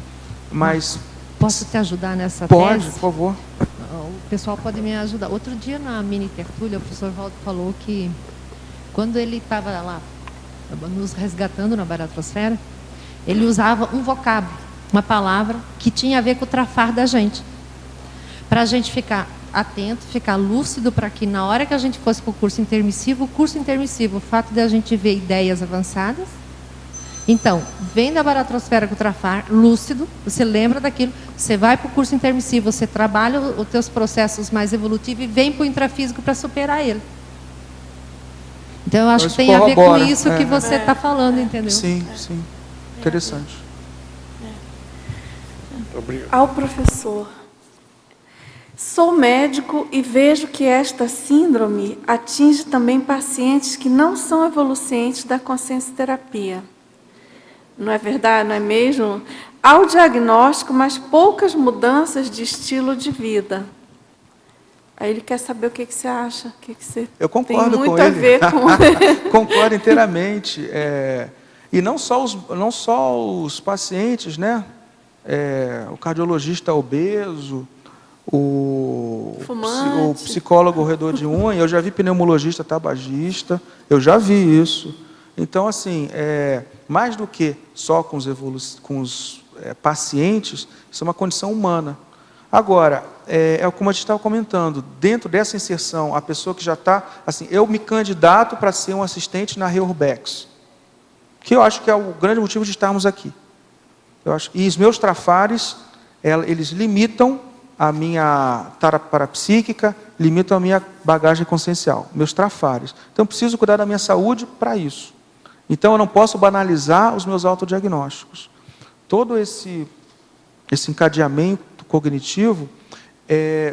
Mas posso te ajudar nessa pode, tese? por favor. O pessoal pode me ajudar. Outro dia na mini tertúlia, o professor Valdo falou que quando ele estava lá nos resgatando na baratrosfera, ele usava um vocábulo, uma palavra que tinha a ver com o trafar da gente. Para a gente ficar atento, ficar lúcido, para que na hora que a gente fosse para o curso intermissivo, o fato de a gente ver ideias avançadas. Então, vem da baratrosfera com o trafar, lúcido, você lembra daquilo, você vai para o curso intermissivo, você trabalha os teus processos mais evolutivos e vem para o intrafísico para superar ele. Então, eu acho que tem a ver com isso que você está falando, entendeu? Sim, sim. Interessante. Obrigado. Ao professor. Sou médico e vejo que esta síndrome atinge também pacientes que não são evolucientes da consciencioterapia. Não é verdade, não é mesmo? Há o diagnóstico, mas poucas mudanças de estilo de vida. Aí ele quer saber o que você acha. O que você Eu concordo tem muito com a ele. ver com... Concordo inteiramente. E não só os pacientes, né? O cardiologista obeso, o psicólogo roedor de unha, eu já vi pneumologista tabagista, eu já vi isso. Então, assim, mais do que só com os pacientes, isso é uma condição humana. Agora, como a gente estava comentando, dentro dessa inserção, a pessoa que já está, assim, eu me candidato para ser um assistente na Reurbex, que eu acho que é o grande motivo de estarmos aqui. E os meus trafares, eles limitam a minha tara parapsíquica, limitam a minha bagagem consciencial, meus trafares. Então, eu preciso cuidar da minha saúde para isso. Então, eu não posso banalizar os meus autodiagnósticos. Todo esse encadeamento cognitivo,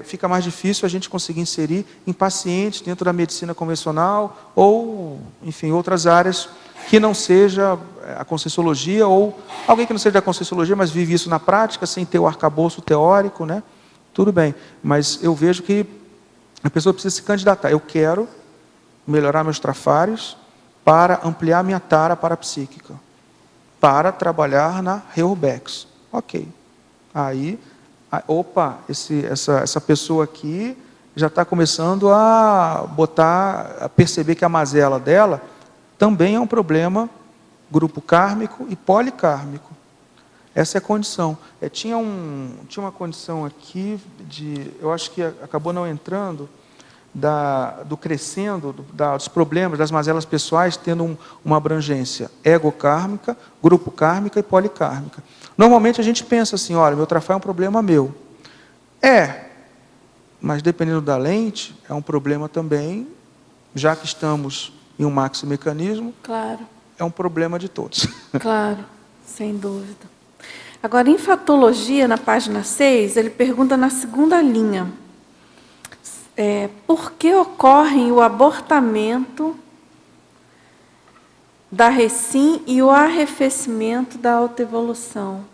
fica mais difícil a gente conseguir inserir em pacientes dentro da medicina convencional ou, enfim, outras áreas que não seja a conscienciologia ou alguém que não seja da conscienciologia, mas vive isso na prática, sem ter o arcabouço teórico, né? Tudo bem, mas eu vejo que a pessoa precisa se candidatar. Eu quero melhorar meus trafares para ampliar minha tara parapsíquica, para trabalhar na Reurbex. Ok. Aí, essa pessoa aqui, já está começando a perceber que a mazela dela também é um problema grupo kármico e policármico. Essa é a condição. Tinha uma condição aqui, eu acho que acabou não entrando, do crescendo, dos problemas, das mazelas pessoais, tendo uma abrangência ego-kármica, grupo kármica e policármica. Normalmente a gente pensa assim, olha, meu trafá é um problema meu. Mas dependendo da lente, é um problema também, já que estamos em um maximecanismo, Claro. é um problema de todos. Claro, sem dúvida. Agora, em fatologia, na página 6, ele pergunta na segunda linha. Por que ocorre o abortamento da recim e o arrefecimento da autoevolução?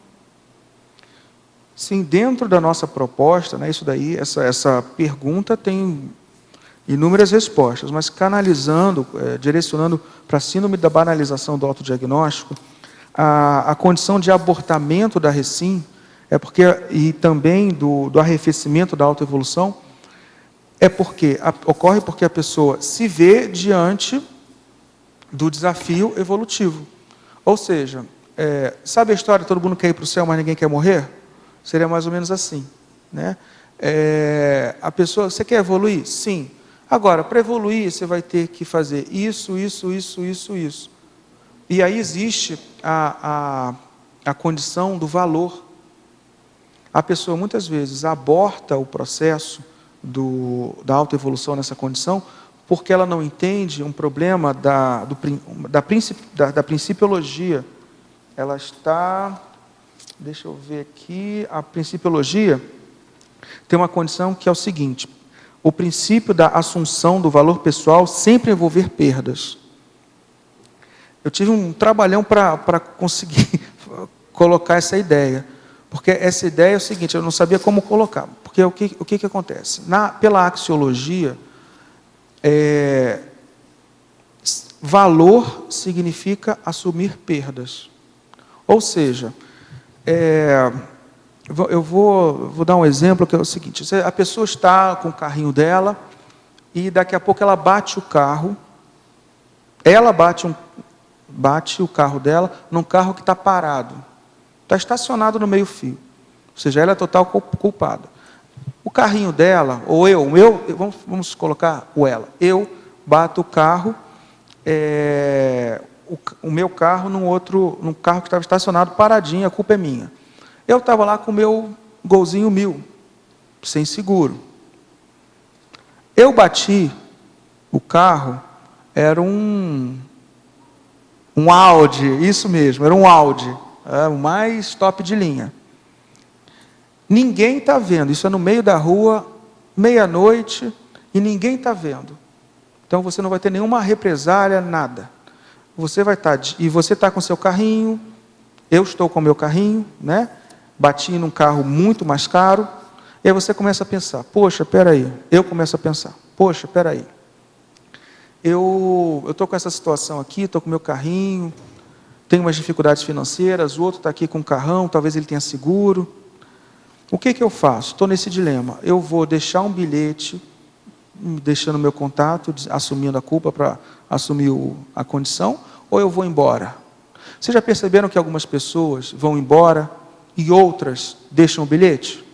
Sim, dentro da nossa proposta, né, isso daí, essa pergunta tem inúmeras respostas, mas canalizando, direcionando para a síndrome da banalização do autodiagnóstico, a condição de abortamento da recim, e também do arrefecimento da autoevolução, ocorre porque a pessoa se vê diante do desafio evolutivo. Ou seja, sabe a história, todo mundo quer ir para o céu, mas ninguém quer morrer? Seria mais ou menos assim, né? A pessoa, você quer evoluir? Sim. Agora, para evoluir, você vai ter que fazer isso. E aí existe a condição do valor. A pessoa, muitas vezes, aborta o processo da autoevolução nessa condição, porque ela não entende um problema da principiologia. Ela está... Deixa eu ver aqui. A principiologia tem uma condição que é o seguinte: o princípio da assunção do valor pessoal sempre envolver perdas. Eu tive um trabalhão para conseguir colocar essa ideia. Porque essa ideia é o seguinte, eu não sabia como colocar. Porque o que acontece? Pela axiologia, valor significa assumir perdas. Ou seja, eu vou dar um exemplo que é o seguinte: a pessoa está com o carrinho dela e daqui a pouco ela bate o carro, bate o carro dela num carro que está parado, está estacionado no meio-fio, ou seja, ela é total culpada. O carrinho dela, ou vamos colocar eu bato o carro, o meu carro num carro que estava estacionado paradinho, a culpa é minha. Eu estava lá com o meu Golzinho 1000, sem seguro. Eu bati o carro, era um Audi, isso mesmo, era um Audi, o mais top de linha. Ninguém está vendo, isso é no meio da rua, meia-noite, e ninguém está vendo. Então você não vai ter nenhuma represália, nada. Você está com seu carrinho, eu estou com o meu carrinho, né? Bati num carro muito mais caro, e aí você começa a pensar, poxa, peraí, eu estou com essa situação aqui, estou com o meu carrinho, tenho umas dificuldades financeiras, o outro está aqui com um carrão, talvez ele tenha seguro. O que eu faço? Estou nesse dilema. Eu vou deixar um bilhete, deixando meu contato, assumindo a culpa para assumir a condição, ou eu vou embora? Vocês já perceberam que algumas pessoas vão embora e outras deixam o bilhete?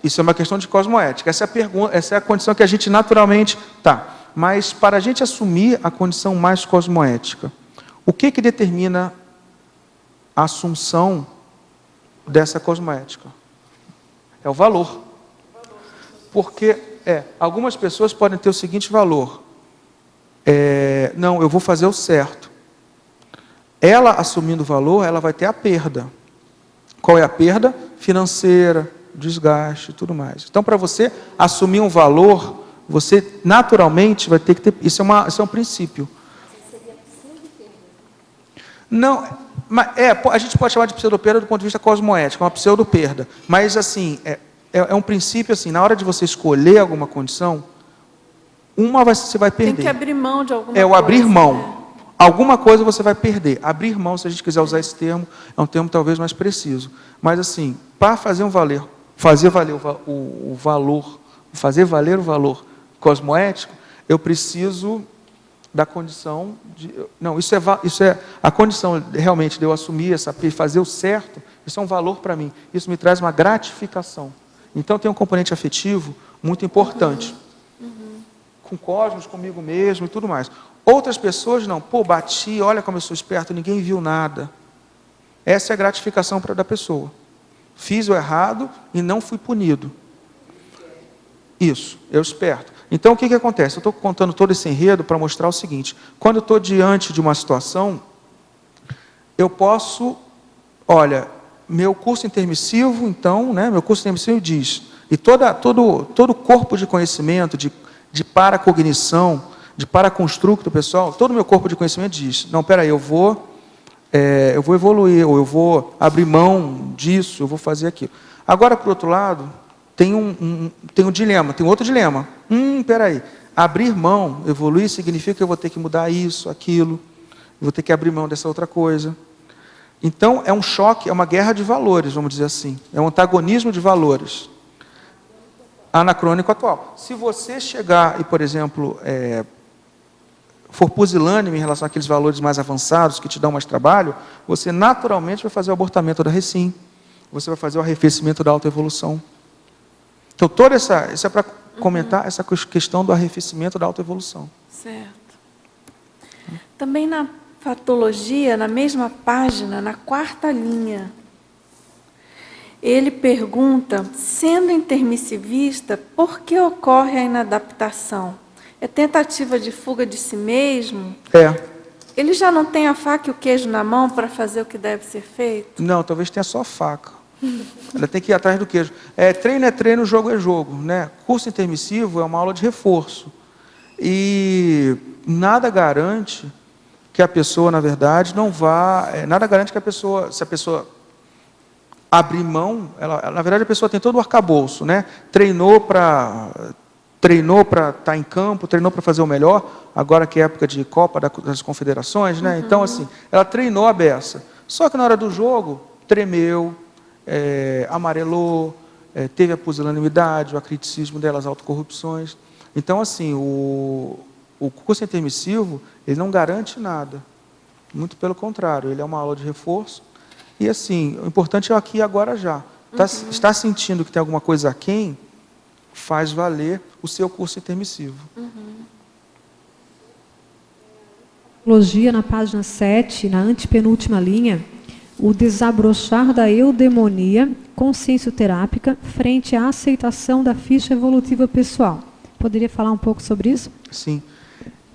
Isso é uma questão de cosmoética. Essa é a pergunta, essa é a condição que a gente naturalmente está. Mas para a gente assumir a condição mais cosmoética, o que determina a assunção dessa cosmoética? É o valor. Porque algumas pessoas podem ter o seguinte valor: não, eu vou fazer o certo. Ela assumindo o valor, ela vai ter a perda. Qual é a perda? Financeira, desgaste e tudo mais. Então, para você assumir um valor, você naturalmente vai ter que ter... Isso é um princípio. Não, mas a gente pode chamar de pseudoperda do ponto de vista cosmoético, é uma pseudoperda. Mas, assim, é um princípio, assim, na hora de você escolher alguma condição, você vai perder. Tem que abrir mão de alguma coisa. É o abrir mão. alguma coisa você vai perder. Abrir mão, se a gente quiser usar esse termo, é um termo talvez mais preciso. Mas assim, para fazer valer o valor cosmoético, eu preciso da condição de... Não, isso é a condição realmente de eu assumir, fazer o certo, isso é um valor para mim. Isso me traz uma gratificação. Então tem um componente afetivo muito importante. Com o cosmos, comigo mesmo e tudo mais. Outras pessoas não. Pô, bati, olha como eu sou esperto, ninguém viu nada. Essa é a gratificação da pessoa. Fiz o errado e não fui punido. Isso, eu esperto. Então, o que acontece? Eu estou contando todo esse enredo para mostrar o seguinte. Quando eu estou diante de uma situação, eu posso... Olha, meu curso intermissivo, então, né, meu curso intermissivo diz... E todo corpo de conhecimento, de paracognição, de paraconstructo, pessoal, todo o meu corpo de conhecimento diz, não, peraí, eu vou evoluir, ou eu vou abrir mão disso, eu vou fazer aquilo. Agora, por outro lado, tem um dilema, tem outro dilema. Peraí, abrir mão, evoluir, significa que eu vou ter que mudar isso, aquilo, eu vou ter que abrir mão dessa outra coisa. Então, é um choque, é uma guerra de valores, vamos dizer assim, é um antagonismo de valores. Anacrônico atual. Se você chegar e, por exemplo, for pusilânime em relação àqueles valores mais avançados, que te dão mais trabalho, você naturalmente vai fazer o abortamento da recim, você vai fazer o arrefecimento da autoevolução. Então, isso é para comentar essa questão do arrefecimento da autoevolução. Certo. Também na fatologia, na mesma página, na 4ª linha, ele pergunta, sendo intermissivista, por que ocorre a inadaptação? É tentativa de fuga de si mesmo? Ele já não tem a faca e o queijo na mão para fazer o que deve ser feito? Não, talvez tenha só a faca. Ela tem que ir atrás do queijo. Treino é treino, jogo é jogo. Né? Curso intermissivo é uma aula de reforço. E nada garante que a pessoa, na verdade, não vá... nada garante que a pessoa, se a pessoa abrir mão, na verdade a pessoa tem todo o arcabouço, né? Treinou para estar em campo, treinou para fazer o melhor, agora que é época de Copa das Confederações, né? Então, assim, ela treinou a beça. Só que na hora do jogo, tremeu, amarelou, teve a pusilanimidade, o acriticismo delas, autocorrupções. Então, assim, o curso intermissivo, ele não garante nada. Muito pelo contrário, ele é uma aula de reforço. E, assim, o importante é o aqui e agora já. Está sentindo que tem alguma coisa aquém, faz valer o seu curso intermissivo. Logia na página 7, na antepenúltima linha, o desabrochar da eudemonia consciencioterápica frente à aceitação da ficha evolutiva pessoal. Poderia falar um pouco sobre isso? Sim.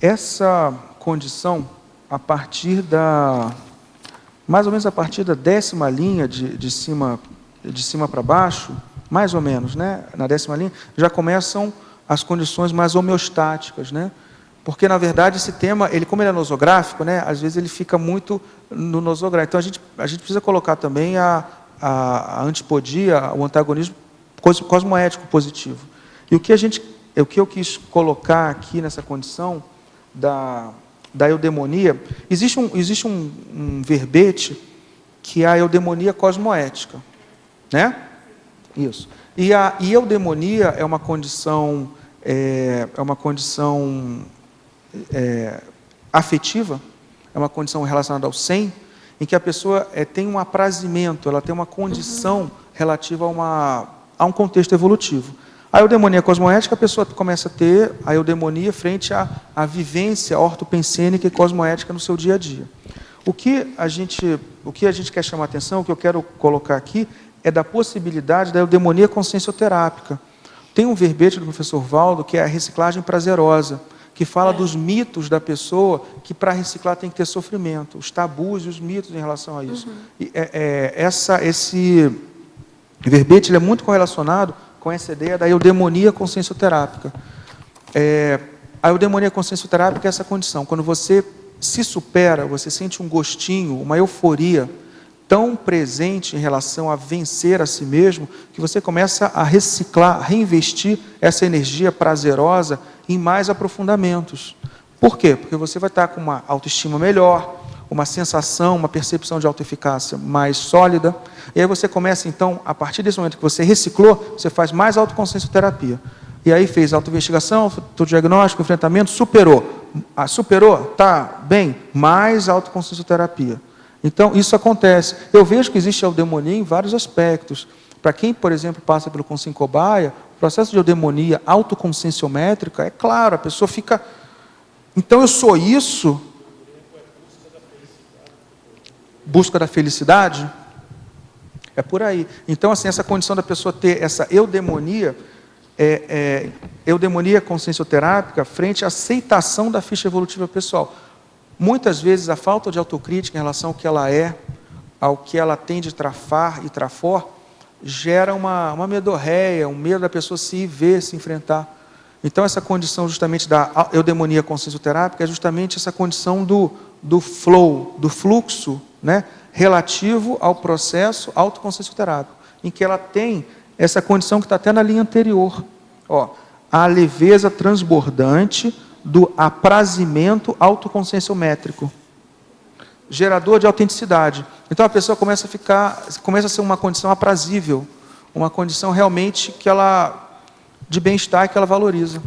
Essa condição, a partir mais ou menos a partir da 10ª linha de cima para baixo, mais ou menos, né? Na 10ª linha, já começam as condições mais homeostáticas, né? Porque, na verdade, esse tema, como ele é nosográfico, né? Às vezes ele fica muito no nosográfico. Então, a gente precisa colocar também a antipodia, o antagonismo cosmoético positivo. E o que eu quis colocar aqui nessa condição da eudemonia, existe um verbete que é a eudemonia cosmoética, né? Isso. E a eudemonia é uma condição afetiva, é uma condição relacionada ao SEM, em que a pessoa tem um aprazimento, ela tem uma condição relativa a um contexto evolutivo. A eudemonia cosmoética, a pessoa começa a ter a eudemonia frente à vivência ortopensênica e cosmoética no seu dia a dia. O que a gente quer chamar a atenção, o que eu quero colocar aqui, é da possibilidade da eudemonia consciencioterápica. Tem um verbete do professor Valdo, que é a reciclagem prazerosa, que fala dos mitos da pessoa, que para reciclar tem que ter sofrimento, os tabus e os mitos em relação a isso. E, esse verbete ele é muito correlacionado com essa ideia da eudemonia consciencioterápica. A eudemonia consciencioterápica é essa condição. Quando você se supera, você sente um gostinho, uma euforia tão presente em relação a vencer a si mesmo, que você começa a reciclar, reinvestir essa energia prazerosa em mais aprofundamentos. Por quê? Porque você vai estar com uma autoestima melhor, uma sensação, uma percepção de autoeficácia mais sólida. E aí você começa, então, a partir desse momento que você reciclou, você faz mais autoconsciencioterapia. E aí fez autoinvestigação, autodiagnóstico, enfrentamento, superou. Superou? Tá, bem, mais autoconsciencioterapia. Então, isso acontece. Eu vejo que existe eudemonia em vários aspectos. Para quem, por exemplo, passa pelo Consciência Cobaia, o processo de eudemonia autoconscienciométrica, é claro, a pessoa fica... Então, eu sou isso... Busca da felicidade? É por aí. Então, assim, essa condição da pessoa ter essa eudemonia, eudemonia consciencioterápica frente à aceitação da ficha evolutiva pessoal. Muitas vezes, a falta de autocrítica em relação ao que ela é, ao que ela tem de trafar e trafor, gera uma medorréia, um medo da pessoa se ver, se enfrentar. Então, essa condição justamente da eudemonia consciencioterápica é justamente essa condição do flow, do fluxo, né, relativo ao processo autoconsciencioterápico, em que ela tem essa condição que está até na linha anterior. Ó, a leveza transbordante do aprazimento autoconscienciométrico, gerador de autenticidade. Então a pessoa começa a ser uma condição aprazível, uma condição realmente que ela, de bem-estar, que ela valoriza.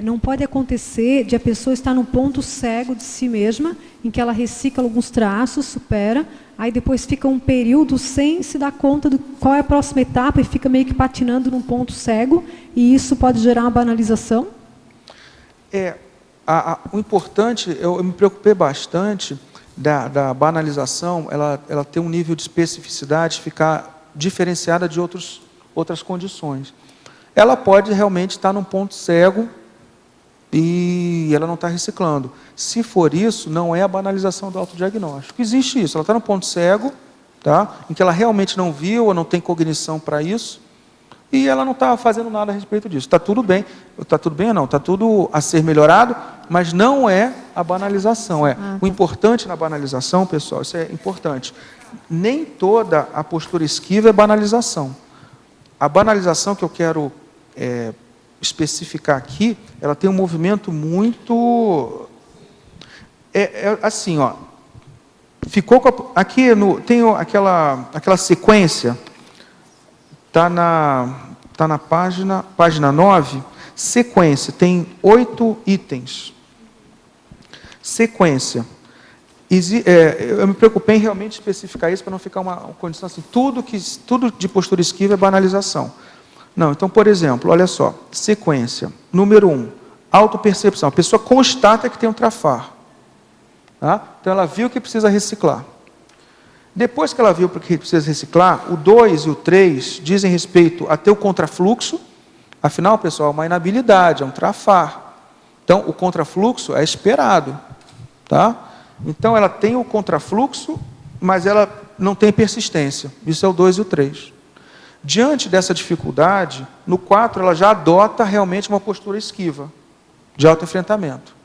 Não pode acontecer de a pessoa estar num ponto cego de si mesma, em que ela recicla alguns traços, supera, aí depois fica um período sem se dar conta de qual é a próxima etapa e fica meio que patinando num ponto cego, e isso pode gerar uma banalização? O importante, eu me preocupei bastante da banalização, ela ter um nível de especificidade, ficar diferenciada de outras condições. Ela pode realmente estar num ponto cego e ela não está reciclando. Se for isso, não é a banalização do autodiagnóstico. Existe isso, ela está num ponto cego, tá? Em que ela realmente não viu ou não tem cognição para isso, e ela não está fazendo nada a respeito disso. Está tudo bem ou não, está tudo a ser melhorado, mas não é a banalização. O importante na banalização, pessoal, isso é importante, nem toda a postura esquiva é banalização. A banalização que eu quero especificar aqui, ela tem um movimento muito... assim, ó, ficou aqui, tem aquela sequência, está na página 9, sequência, tem 8 itens. Sequência. Eu me preocupei em realmente especificar isso, para não ficar uma condição assim, tudo de postura esquiva é banalização. Não, então, por exemplo, olha só, sequência, número 1, autopercepção. A pessoa constata que tem um trafar. Tá? Então, ela viu que precisa reciclar. Depois que ela viu que precisa reciclar, o 2 e o 3 dizem respeito a ter o contrafluxo. Afinal, pessoal, é uma inabilidade, é um trafar. Então, o contrafluxo é esperado. Tá? Então, ela tem o contrafluxo, mas ela não tem persistência. Isso é o 2 e o 3. Diante dessa dificuldade, no 4, ela já adota realmente uma postura esquiva, de autoenfrentamento.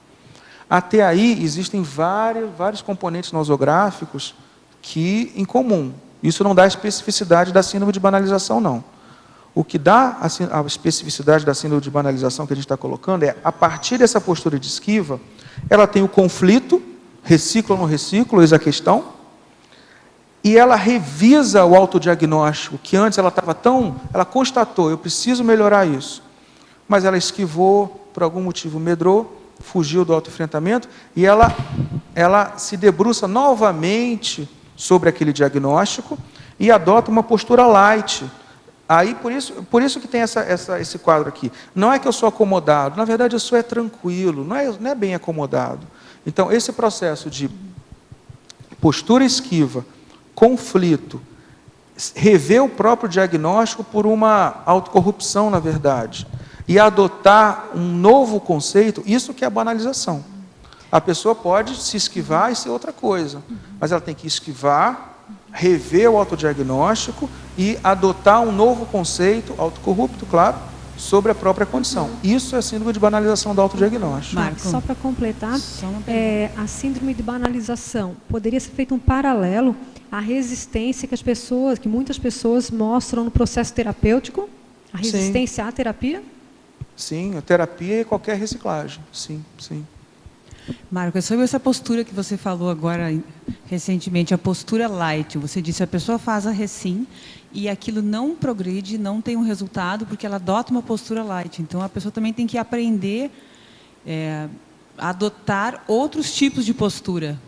Até aí, existem vários componentes nosográficos em comum. Isso não dá a especificidade da síndrome de banalização, não. O que dá a especificidade da síndrome de banalização que a gente está colocando é, a partir dessa postura de esquiva, ela tem o conflito, reciclo ou não reciclo, eis a questão, e ela revisa o autodiagnóstico, que antes ela estava ela constatou, eu preciso melhorar isso, mas ela esquivou, por algum motivo medrou, fugiu do autoenfrentamento, e ela se debruça novamente sobre aquele diagnóstico e adota uma postura light. Aí, por isso que tem esse quadro aqui. Não é que eu sou acomodado, na verdade eu sou tranquilo, não é bem acomodado. Então, esse processo de postura esquiva, conflito, rever o próprio diagnóstico por uma autocorrupção, na verdade, e adotar um novo conceito, isso que é a banalização. A pessoa pode se esquivar e ser outra coisa, mas ela tem que esquivar, rever o autodiagnóstico e adotar um novo conceito, autocorrupto, claro, sobre a própria condição. Isso é a síndrome de banalização do autodiagnóstico. Marcos, só para completar, a síndrome de banalização, poderia ser feito um paralelo à resistência que muitas pessoas mostram no processo terapêutico? A resistência à terapia? Sim, a terapia e qualquer reciclagem. Sim, sim. Marco, sobre essa postura que você falou agora recentemente, a postura light, você disse a pessoa faz a recim e aquilo não progride, não tem um resultado porque ela adota uma postura light. Então a pessoa também tem que aprender a adotar outros tipos de postura,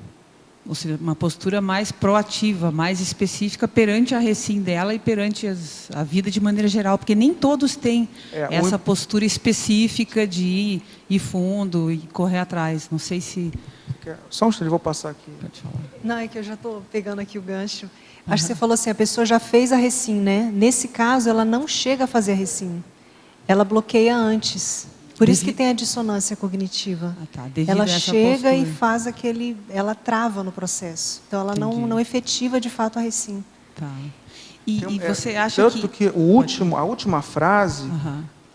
ou seja, uma postura mais proativa, mais específica perante a recim dela e perante a vida de maneira geral, porque nem todos têm essa postura específica de ir fundo e correr atrás. Não sei se... Só um instante, vou passar aqui. Não, é que eu já estou pegando aqui o gancho. Acho que você falou assim, a pessoa já fez a recim, né? Nesse caso, ela não chega a fazer a recim. Ela bloqueia antes. Por isso que tem a dissonância cognitiva. Ela chega e faz aquele... Ela trava no processo. Então, ela não efetiva, de fato, a recim. Tá. E você acha tanto que a última frase,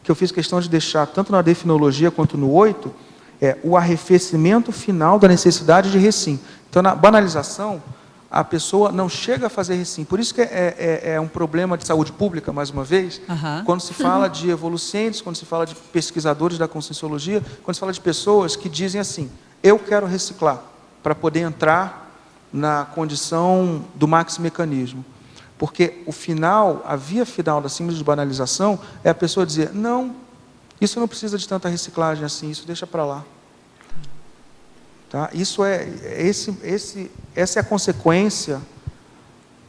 que eu fiz questão de deixar, tanto na definologia quanto no 8, é o arrefecimento final da necessidade de recim. Então, na banalização, a pessoa não chega a fazer recim. Por isso que é um problema de saúde pública, mais uma vez, quando se fala de evolucentes, quando se fala de pesquisadores da conscienciologia, quando se fala de pessoas que dizem assim, eu quero reciclar, para poder entrar na condição do maximecanismo. Porque o final, a via final da síndrome de banalização, é a pessoa dizer, não, isso não precisa de tanta reciclagem assim, isso deixa para lá. Tá? Isso essa é a consequência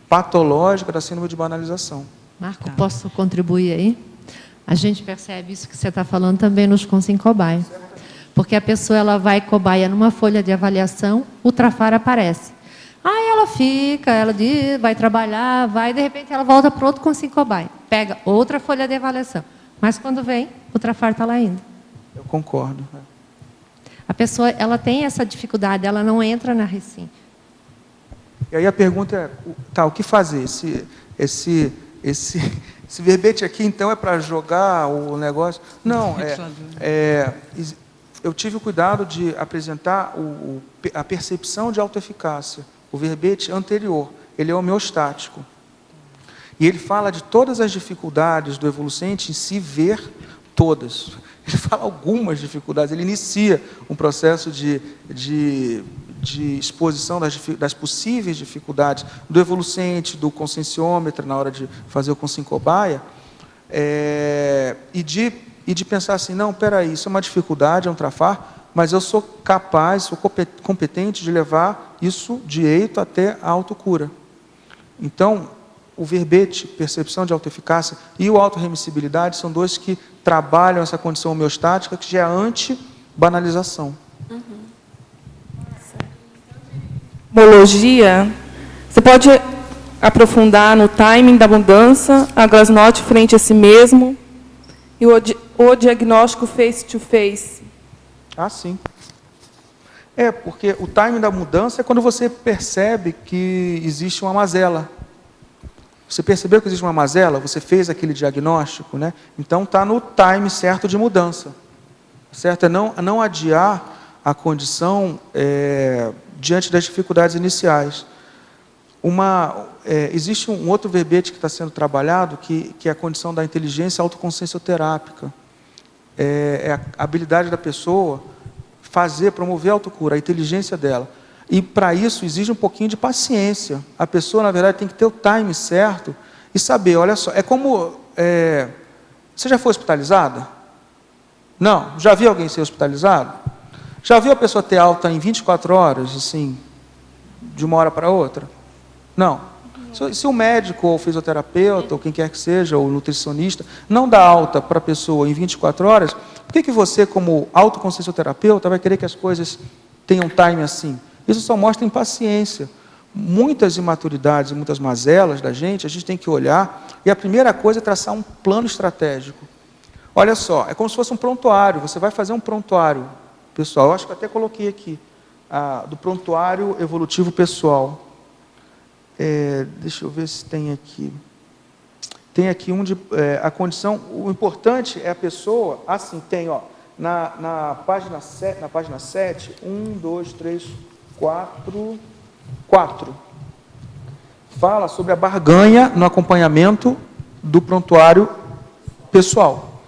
patológica da síndrome de banalização. Marco, posso contribuir aí? A gente percebe isso que você está falando também nos cobaia. Porque a pessoa ela vai cobaia numa folha de avaliação, o trafar aparece. Aí ela fica, ela diz, vai trabalhar, de repente ela volta para outro cobaia. Pega outra folha de avaliação. Mas quando vem, o trafar está lá ainda. Eu concordo. A pessoa ela tem essa dificuldade, ela não entra na recim. E aí a pergunta é, o que fazer? Esse verbete aqui, então, é para jogar o negócio? Não, eu tive o cuidado de apresentar a percepção de autoeficácia. O verbete anterior, ele é homeostático. E ele fala de todas as dificuldades do evolucente em se ver todas. Ele fala algumas dificuldades, ele inicia um processo de exposição das possíveis dificuldades do evolucente, do conscienciômetra, na hora de fazer o consincobaia, e de pensar assim, não, peraí, isso é uma dificuldade, é um trafar, mas eu sou capaz, sou competente de levar isso de eito até a autocura. Então, o verbete, percepção de autoeficácia, e o autorremissibilidade são dois que trabalham essa condição homeostática, que já é anti-banalização. Homologia, você pode aprofundar no timing da mudança, a Glasnost frente a si mesmo, e o diagnóstico face-to-face. Ah, sim. Porque o timing da mudança é quando você percebe que existe uma mazela. Você percebeu que existe uma mazela? Você fez aquele diagnóstico, né? Então está no time certo de mudança. Certo? É não adiar a condição diante das dificuldades iniciais. Existe um outro verbete que está sendo trabalhado, que é a condição da inteligência autoconsciencioterápica. É a habilidade da pessoa promover a autocura, a inteligência dela. E, para isso, exige um pouquinho de paciência. A pessoa, na verdade, tem que ter o time certo e saber, olha só, é como... você já foi hospitalizada? Não? Já viu alguém ser hospitalizado? Já viu a pessoa ter alta em 24 horas, assim, de uma hora para outra? Não. Se o médico, ou o fisioterapeuta, ou quem quer que seja, ou o nutricionista, não dá alta para a pessoa em 24 horas, por que você, como autoconsciencioterapeuta, vai querer que as coisas tenham time assim? Isso só mostra impaciência. Muitas imaturidades e muitas mazelas da gente, a gente tem que olhar, e a primeira coisa é traçar um plano estratégico. Olha só, é como se fosse um prontuário, você vai fazer um prontuário, pessoal, eu acho que eu até coloquei aqui, do prontuário evolutivo pessoal. Deixa eu ver se tem aqui. Tem aqui a condição, o importante é a pessoa, assim, tem, ó, na página 7, 1, 2, 3, 4. Fala sobre a barganha no acompanhamento do prontuário pessoal.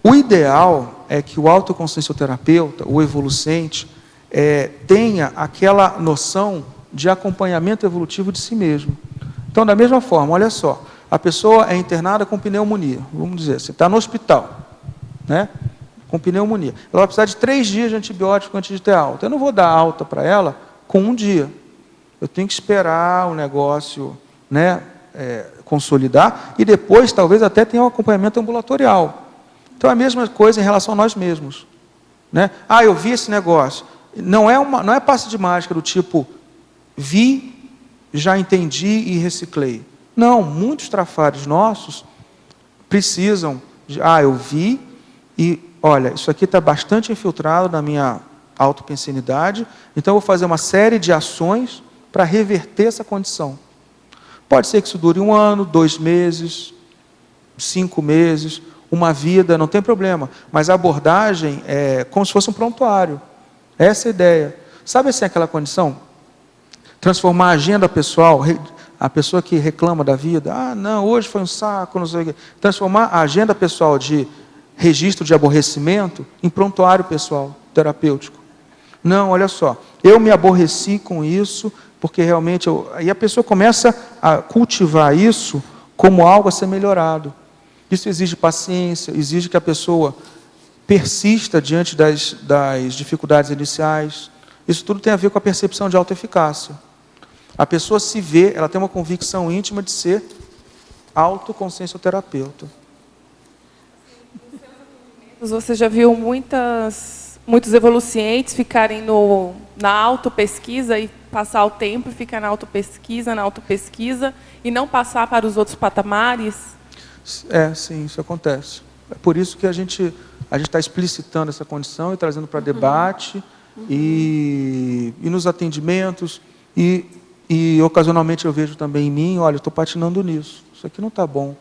O ideal é que o autoconsciencioterapeuta, o evolucente, tenha aquela noção de acompanhamento evolutivo de si mesmo. Então, da mesma forma, olha só, a pessoa é internada com pneumonia, vamos dizer, você está no hospital, né, com pneumonia. Ela vai precisar de 3 dias de antibiótico antes de ter alta. Eu não vou dar alta para ela com 1 dia. Eu tenho que esperar o negócio, né, consolidar, e depois talvez até tenha um acompanhamento ambulatorial. Então, é a mesma coisa em relação a nós mesmos. Né? Ah, eu vi esse negócio. Não é passe de mágica do tipo, vi, já entendi e reciclei. Não, muitos trafares nossos precisam de, eu vi e, olha, isso aqui está bastante infiltrado na minha autopensenidade, então eu vou fazer uma série de ações para reverter essa condição. Pode ser que isso dure 1 ano, 2 meses, 5 meses, uma vida, não tem problema. Mas a abordagem é como se fosse um prontuário. Essa é a ideia. Sabe assim aquela condição? Transformar a agenda pessoal, a pessoa que reclama da vida, não, hoje foi um saco, não sei o quê. Transformar a agenda pessoal de registro de aborrecimento em prontuário pessoal, terapêutico. Não, olha só, eu me aborreci com isso, porque realmente... Aí a pessoa começa a cultivar isso como algo a ser melhorado. Isso exige paciência, exige que a pessoa persista diante das dificuldades iniciais. Isso tudo tem a ver com a percepção de autoeficácia. A pessoa se vê, ela tem uma convicção íntima de ser autoconsciencioterapeuta. Você já viu muitos evolucientes ficarem na autopesquisa e passar o tempo e ficar na autopesquisa e não passar para os outros patamares? Sim, isso acontece. É por isso que a gente está explicitando essa condição e trazendo para debate e nos atendimentos e ocasionalmente eu vejo também em mim, olha, eu estou patinando nisso, isso aqui não está bom.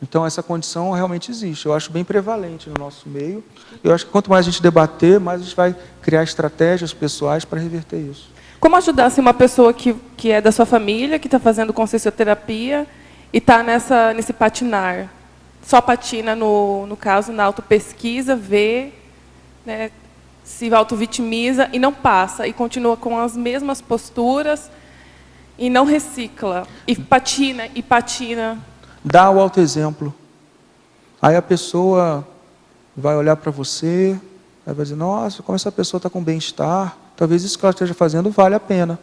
Então essa condição realmente existe, eu acho bem prevalente no nosso meio. Eu acho que quanto mais a gente debater, mais a gente vai criar estratégias pessoais para reverter isso. Como ajudar assim, uma pessoa que é da sua família, que está fazendo consciencioterapia e está nesse patinar? Só patina, no caso, na autopesquisa, vê, né, se autovitimiza e não passa, e continua com as mesmas posturas e não recicla, e patina. Dá o autoexemplo. Aí a pessoa vai olhar para você, vai dizer, nossa, como essa pessoa está com bem-estar, talvez isso que ela esteja fazendo vale a pena.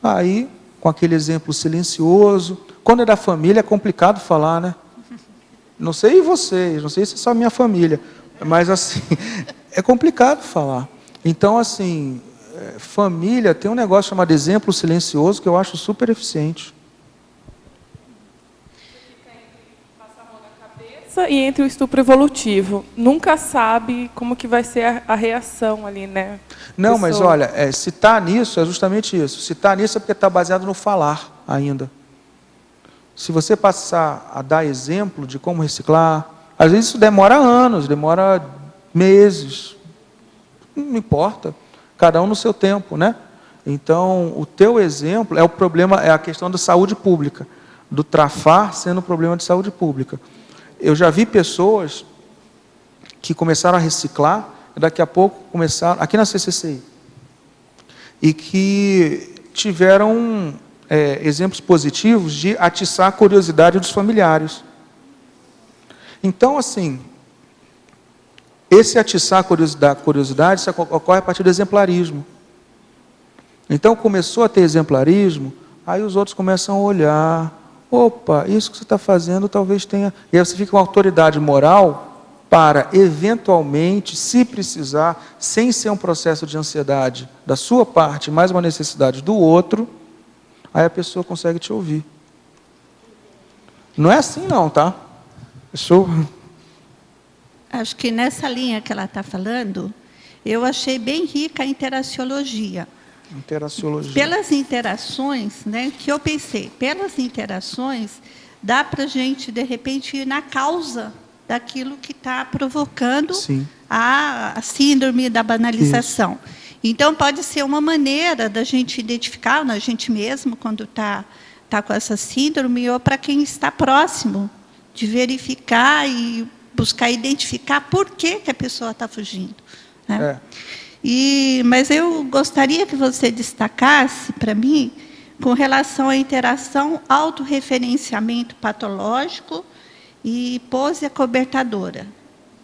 Aí, com aquele exemplo silencioso, quando é da família é complicado falar, né? Não sei vocês, não sei se é só a minha família, mas assim, é complicado falar. Então, assim, família tem um negócio chamado exemplo silencioso que eu acho super eficiente. E entre o estupro evolutivo, nunca sabe como que vai ser a reação ali, né? Não, mas olha, se está nisso, é justamente isso. Se está nisso é porque está baseado no falar ainda. Se você passar a dar exemplo de como reciclar, às vezes isso demora anos, demora meses, não importa, cada um no seu tempo, né? Então, o teu exemplo é o problema, é a questão da saúde pública, do trafar sendo um problema de saúde pública. Eu já vi pessoas que começaram a reciclar, daqui a pouco começaram, aqui na CCCI, e que tiveram exemplos positivos de atiçar a curiosidade dos familiares. Então, assim, esse atiçar a curiosidade ocorre a partir do exemplarismo. Então, começou a ter exemplarismo, aí os outros começam a olhar, opa, isso que você está fazendo talvez tenha... E aí você fica com autoridade moral para, eventualmente, se precisar, sem ser um processo de ansiedade da sua parte, mais uma necessidade do outro, aí a pessoa consegue te ouvir. Não é assim não, tá? Acho que nessa linha que ela está falando, eu achei bem rica a interaciologia. Pelas interações, né, que eu pensei, pelas interações, dá para a gente, de repente, ir na causa daquilo que está provocando a síndrome da banalização. Isso. Então, pode ser uma maneira da gente identificar na gente mesmo, quando está com essa síndrome, ou para quem está próximo de verificar e buscar identificar por que a pessoa está fugindo, né? Mas eu gostaria que você destacasse para mim com relação à interação autorreferenciamento patológico e pose acobertadora,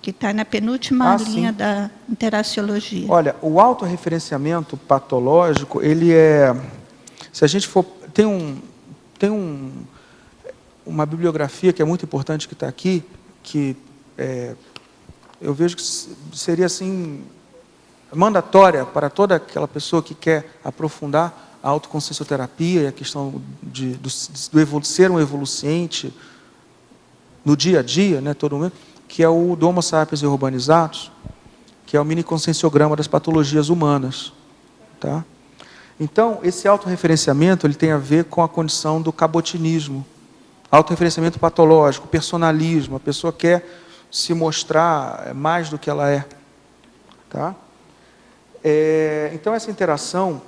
que está na penúltima linha da interaciologia. Olha, o autorreferenciamento patológico, ele é... Se a gente for... Tem uma bibliografia que é muito importante que está aqui, que eu vejo que seria assim mandatória para toda aquela pessoa que quer aprofundar a autoconsciencioterapia e a questão do ser um evoluciente no dia a dia, né, todo mundo, que é o do Homo sapiens urbanizados, que é o mini conscienciograma das patologias humanas, tá? Então, esse autorreferenciamento ele tem a ver com a condição do cabotinismo, autorreferenciamento patológico, personalismo, a pessoa quer se mostrar mais do que ela é, tá? Então, essa interação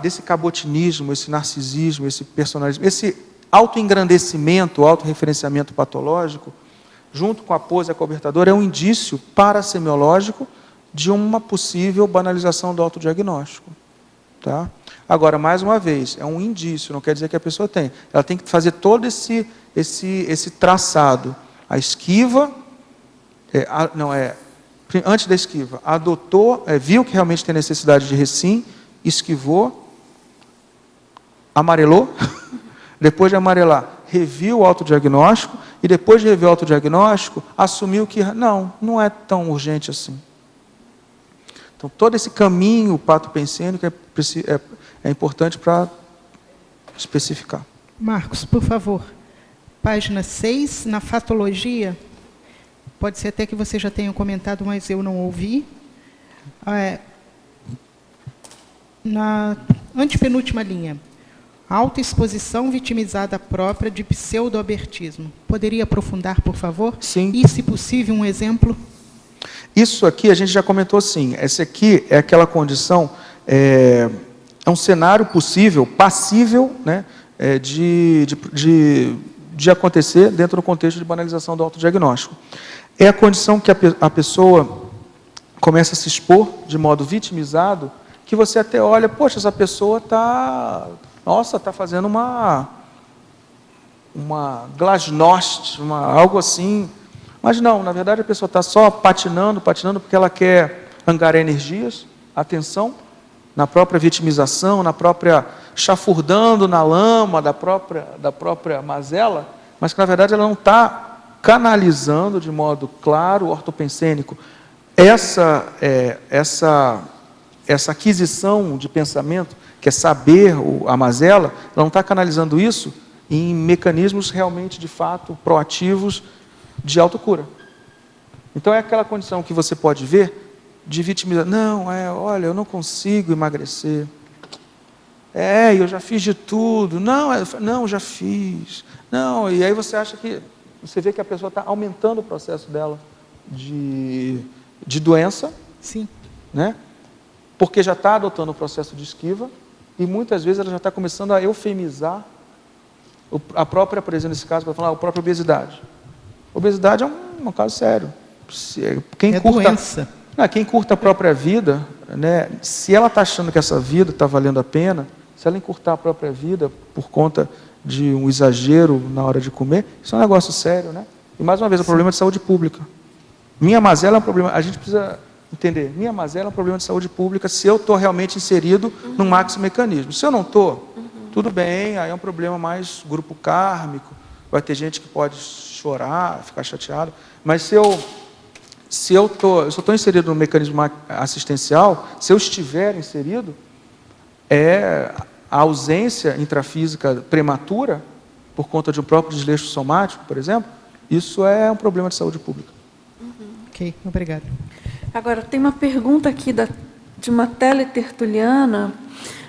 desse cabotinismo, esse narcisismo, esse personalismo, esse autoengrandecimento, autorreferenciamento patológico, junto com a pose acobertadora, é um indício parasemiológico de uma possível banalização do autodiagnóstico. Tá? Agora, mais uma vez, é um indício, não quer dizer que a pessoa tem. Ela tem que fazer todo esse traçado. A esquiva, antes da esquiva, adotou, viu que realmente tem necessidade de recim, esquivou, amarelou, depois de amarelar, reviu o autodiagnóstico, e depois de rever o autodiagnóstico, assumiu que não é tão urgente assim. Então, todo esse caminho patopensênico é importante para especificar. Marcos, por favor. Página 6, na fatologia, pode ser até que você já tenha comentado, mas eu não ouvi. Na antepenúltima linha, autoexposição vitimizada própria de pseudo-abertismo. Poderia aprofundar, por favor? Sim. E, se possível, um exemplo? Isso aqui a gente já comentou sim. Esse aqui é aquela condição, é um cenário possível, passível, né, de acontecer dentro do contexto de banalização do autodiagnóstico. É a condição que a pessoa começa a se expor de modo vitimizado, que você até olha, poxa, essa pessoa está fazendo uma glasnost, algo assim. Mas não, na verdade a pessoa está só patinando porque ela quer angariar energias, atenção, na própria vitimização, na própria chafurdando na lama da própria mazela, mas que na verdade ela não está canalizando de modo claro, ortopensênico, essa aquisição de pensamento, que é saber a mazela, ela não está canalizando isso em mecanismos realmente, de fato, proativos de autocura. Então é aquela condição que você pode ver de vitimização. Olha, eu não consigo emagrecer. Eu já fiz de tudo. Não, já fiz. Não, e aí você vê que a pessoa está aumentando o processo dela de doença. Sim. Né? Porque já está adotando o processo de esquiva e muitas vezes ela já está começando a eufemizar a própria, por exemplo, nesse caso, para falar a própria obesidade. Obesidade é um caso sério. Doença. Quem curta a própria vida, né, se ela está achando que essa vida está valendo a pena, se ela encurtar a própria vida por conta de um exagero na hora de comer, isso é um negócio sério, né? E mais uma vez, é um problema de saúde pública. Minha mazela é um problema, a gente precisa entender, minha mazela é um problema de saúde pública se eu estou realmente inserido num maxi-mecanismo. Se eu não estou, tudo bem, aí é um problema mais grupo kármico, vai ter gente que pode chorar, ficar chateado, mas se eu estou inserido no mecanismo assistencial, se eu estiver inserido, a ausência intrafísica prematura, por conta de um próprio desleixo somático, por exemplo, isso é um problema de saúde pública. Ok, obrigada. Agora, tem uma pergunta aqui de uma teletertuliana.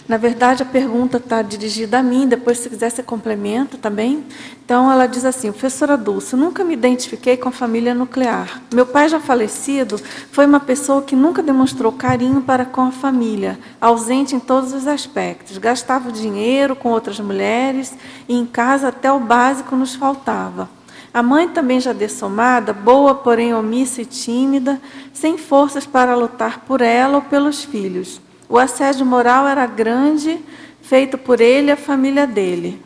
Na verdade, a pergunta está dirigida a mim, depois, se quiser, você complementa também. Então, ela diz assim: professora Dulce, nunca me identifiquei com a família nuclear. Meu pai, já falecido, foi uma pessoa que nunca demonstrou carinho para com a família, ausente em todos os aspectos. Gastava dinheiro com outras mulheres e em casa até o básico nos faltava. A mãe também já dessomada, boa, porém omissa e tímida, sem forças para lutar por ela ou pelos filhos. O assédio moral era grande, feito por ele e a família dele.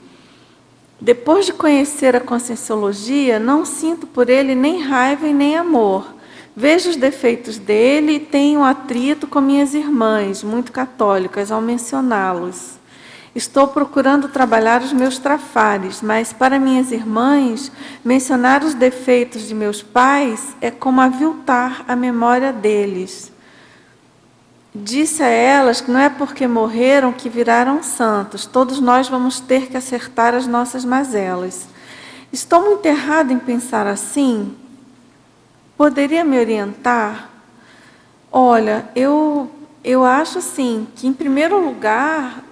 Depois de conhecer a Conscienciologia, não sinto por ele nem raiva e nem amor. Vejo os defeitos dele e tenho um atrito com minhas irmãs, muito católicas, ao mencioná-los. Estou procurando trabalhar os meus trafares, mas para minhas irmãs, mencionar os defeitos de meus pais é como aviltar a memória deles. Disse a elas que não é porque morreram que viraram santos. Todos nós vamos ter que acertar as nossas mazelas. Estou muito errada em pensar assim? Poderia me orientar? Olha, eu acho assim, que em primeiro lugar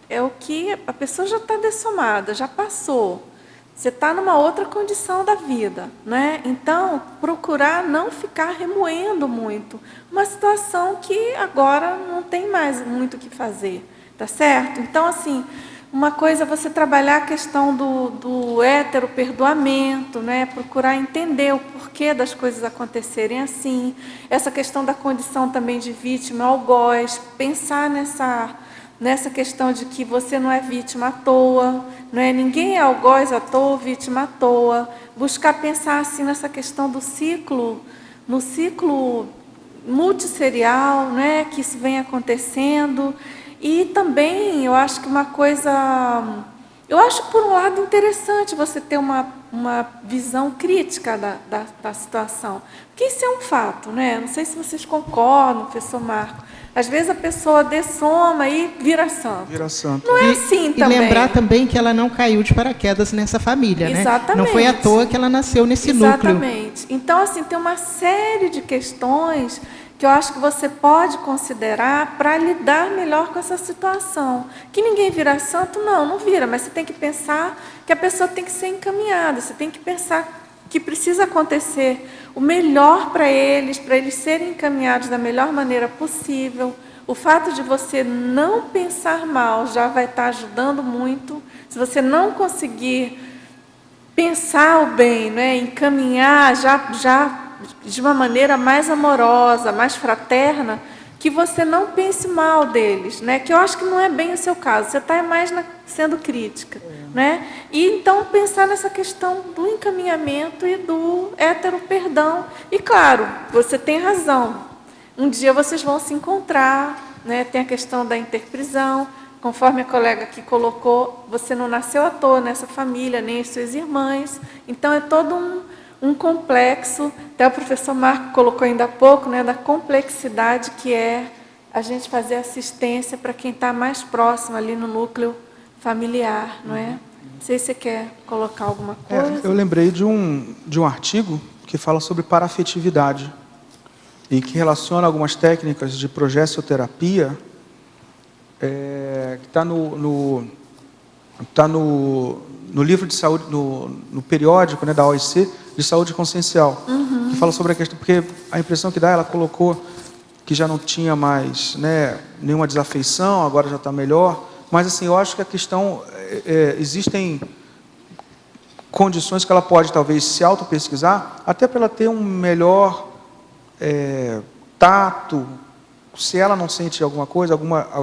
é o que a pessoa já está dessomada, já passou. Você está numa outra condição da vida, né? Então, procurar não ficar remoendo muito uma situação que agora não tem mais muito o que fazer, tá certo? Então, assim, uma coisa é você trabalhar a questão do hétero-perdoamento, né? Procurar entender o porquê das coisas acontecerem assim, essa questão da condição também de vítima, algoz, pensar nessa questão de que você não é vítima à toa, não é? Ninguém é algoz à toa, vítima à toa. Buscar pensar assim nessa questão do ciclo, no ciclo multisserial, né? Que isso vem acontecendo. E também eu acho que uma coisa... Eu acho, por um lado, interessante você ter uma visão crítica da situação. Porque isso é um fato, né? Não sei se vocês concordam, professor Marco. Às vezes a pessoa dessoma e vira santo. Vira santo. Não é assim também. E lembrar também que ela não caiu de paraquedas nessa família, né? Exatamente. Não foi à toa que ela nasceu nesse núcleo. Exatamente. Então, assim, tem uma série de questões que eu acho que você pode considerar para lidar melhor com essa situação. Que ninguém vira santo, não vira, mas você tem que pensar que a pessoa tem que ser encaminhada, você tem que pensar que precisa acontecer o melhor para eles serem encaminhados da melhor maneira possível. O fato de você não pensar mal já vai estar ajudando muito. Se você não conseguir pensar o bem, né, encaminhar já de uma maneira mais amorosa, mais fraterna, que você não pense mal deles, né? Que eu acho que não é bem o seu caso, você está mais sendo crítica, né? E então pensar nessa questão do encaminhamento e do hétero-perdão. E claro, você tem razão, um dia vocês vão se encontrar, né? Tem a questão da interprisão, conforme a colega aqui colocou, você não nasceu à toa nessa família, nem as suas irmãs, então é todo um complexo, até o professor Marco colocou ainda há pouco, né, da complexidade que é a gente fazer assistência para quem está mais próximo ali no núcleo familiar, não é? Não sei se você quer colocar alguma coisa. Eu lembrei de um artigo que fala sobre paraafetividade e que relaciona algumas técnicas de progessioterapia que está no livro de saúde, no periódico, né, da OIC, de saúde consciencial, que fala sobre a questão, porque a impressão que dá, ela colocou que já não tinha mais, né, nenhuma desafeição, agora já está melhor, mas assim, eu acho que a questão, existem condições que ela pode talvez se auto-pesquisar, até para ela ter um melhor tato. Se ela não sente alguma coisa,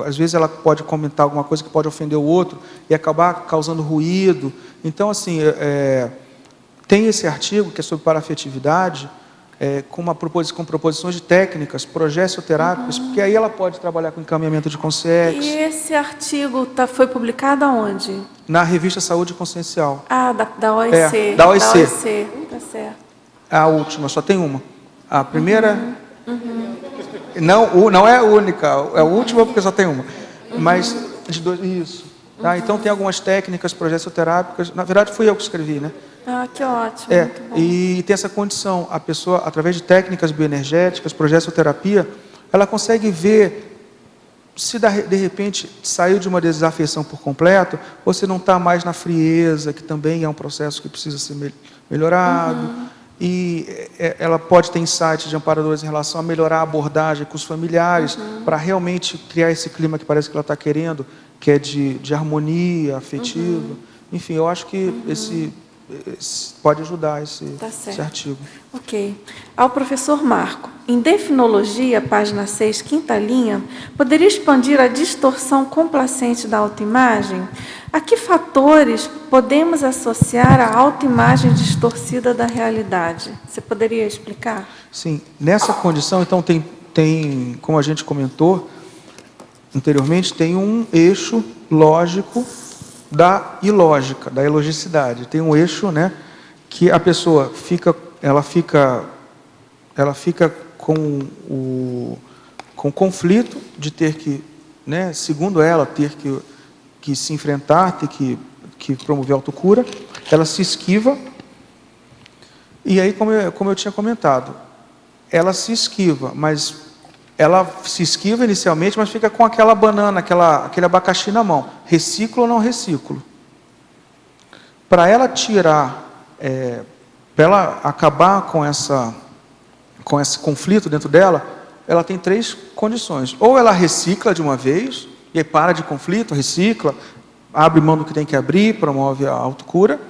às vezes ela pode comentar alguma coisa que pode ofender o outro e acabar causando ruído. Então, assim, tem esse artigo que é sobre paraafetividade, com proposições de técnicas, progessioterápicas, porque aí ela pode trabalhar com encaminhamento de consciência. E esse artigo foi publicado aonde? Na revista Saúde Consciencial. Ah, da OIC. Da OIC. Da OIC, tá certo. A última, só tem uma. A primeira... Não é a única, é a última porque só tem uma. Mas, isso. Tá? Então, tem algumas técnicas progessioterápicas. Na verdade, fui eu que escrevi, né? Ah, que ótimo. E tem essa condição. A pessoa, através de técnicas bioenergéticas, progessioterapia, ela consegue ver se, de repente, saiu de uma desafeição por completo, ou se não está mais na frieza, que também é um processo que precisa ser melhorado. E ela pode ter insights de amparadores em relação a melhorar a abordagem com os familiares, para realmente criar esse clima que parece que ela está querendo, que é de harmonia afetiva. Enfim, eu acho que pode ajudar esse artigo. Ok. Ao professor Marco, em Definologia, página 6, quinta linha, poderia expandir a distorção complacente da autoimagem? A que fatores podemos associar a autoimagem distorcida da realidade? Você poderia explicar? Sim. Nessa condição, então, tem, como a gente comentou anteriormente, tem um eixo lógico da ilógica, da ilogicidade. Tem um eixo, né, que a pessoa fica com conflito de ter que, né, segundo ela, ter que se enfrentar, ter que promover autocura. Ela se esquiva. E aí, como eu tinha comentado, ela se esquiva, mas ela se esquiva inicialmente, mas fica com aquela banana, aquele abacaxi na mão. Reciclo ou não reciclo? Para ela tirar, para ela acabar com esse conflito dentro dela, ela tem 3 condições. Ou ela recicla de uma vez, e aí para de conflito, recicla, abre mão do que tem que abrir, promove a autocura.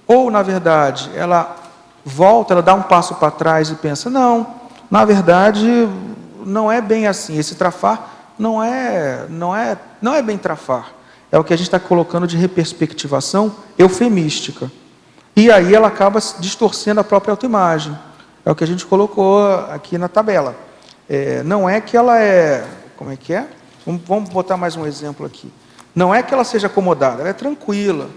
Ou, na verdade, ela volta, ela dá um passo para trás e pensa, não, na verdade, não é bem assim. Esse trafar não é bem trafar. É o que a gente está colocando de reperspectivação eufemística. E aí ela acaba distorcendo a própria autoimagem. É o que a gente colocou aqui na tabela. Não é que ela é... Como é que é? Vamos botar mais um exemplo aqui. Não é que ela seja acomodada, ela é tranquila.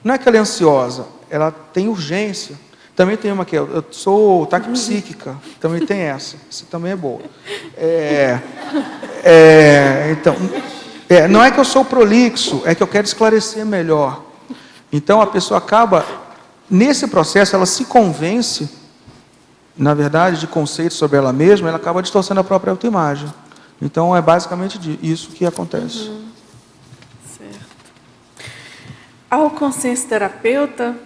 Não é que ela é ansiosa, ela tem urgência. Também tem uma que eu sou taquipsíquica, também tem essa também é boa. Então, não é que eu sou prolixo, é que eu quero esclarecer melhor. Então a pessoa acaba, nesse processo, ela se convence, na verdade, de conceitos sobre ela mesma, ela acaba distorcendo a própria autoimagem. Então é basicamente isso que acontece. Certo. Ao consciência terapeuta,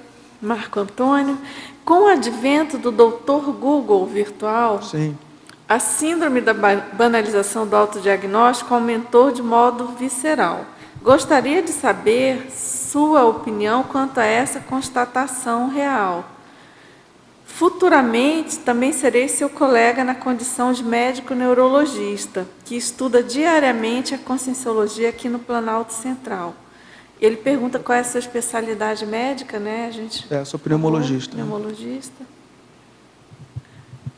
Marco Antônio, com o advento do Dr. Google virtual, sim, a síndrome da banalização do autodiagnóstico aumentou de modo visceral. Gostaria de saber sua opinião quanto a essa constatação real. Futuramente, também serei seu colega na condição de médico neurologista, que estuda diariamente a conscienciologia aqui no Planalto Central. Ele pergunta qual é a sua especialidade médica, né? Sou pneumologista. Pneumologista.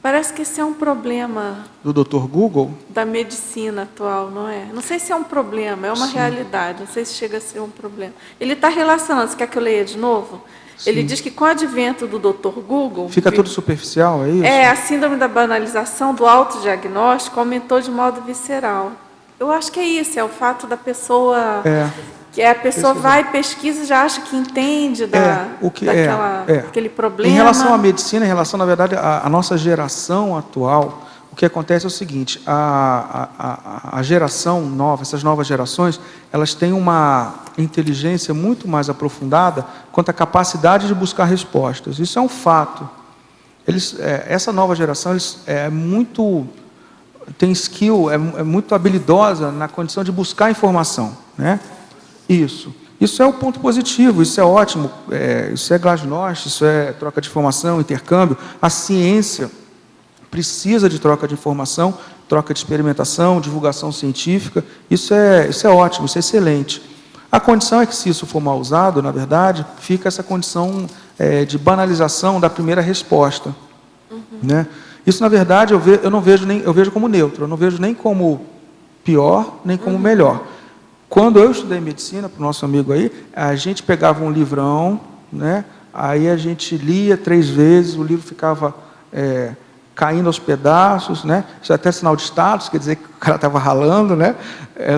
Parece que esse é um problema... Do Dr. Google? Da medicina atual, não é? Não sei se é um problema, é uma realidade, não sei se chega a ser um problema. Ele está relacionando, você quer que eu leia de novo? Sim. Ele diz que com o advento do Dr. Google... Fica tudo superficial, é isso? A síndrome da banalização do autodiagnóstico aumentou de modo visceral. Eu acho que é isso, é o fato da pessoa... Que a pessoa vai, pesquisa e já acha que entende daquele problema. Em relação à medicina, em relação, na verdade, à nossa geração atual, o que acontece é o seguinte, a geração nova, essas novas gerações, elas têm uma inteligência muito mais aprofundada quanto à capacidade de buscar respostas. Isso é um fato. Essa nova geração tem skill, é muito habilidosa na condição de buscar informação, né? Isso é um ponto positivo, isso é ótimo, isso é glasnost, isso é troca de informação, intercâmbio. A ciência precisa de troca de informação, troca de experimentação, divulgação científica. Isso é ótimo, isso é excelente. A condição é que, se isso for mal usado, na verdade, fica essa condição de banalização da primeira resposta. Né? Isso, na verdade, eu vejo como neutro, eu não vejo nem como pior, nem como melhor. Quando eu estudei medicina, para o nosso amigo aí, a gente pegava um livrão, né? Aí a gente lia 3 vezes, o livro ficava caindo aos pedaços, né? Isso é até sinal de status, quer dizer que o cara estava ralando, né?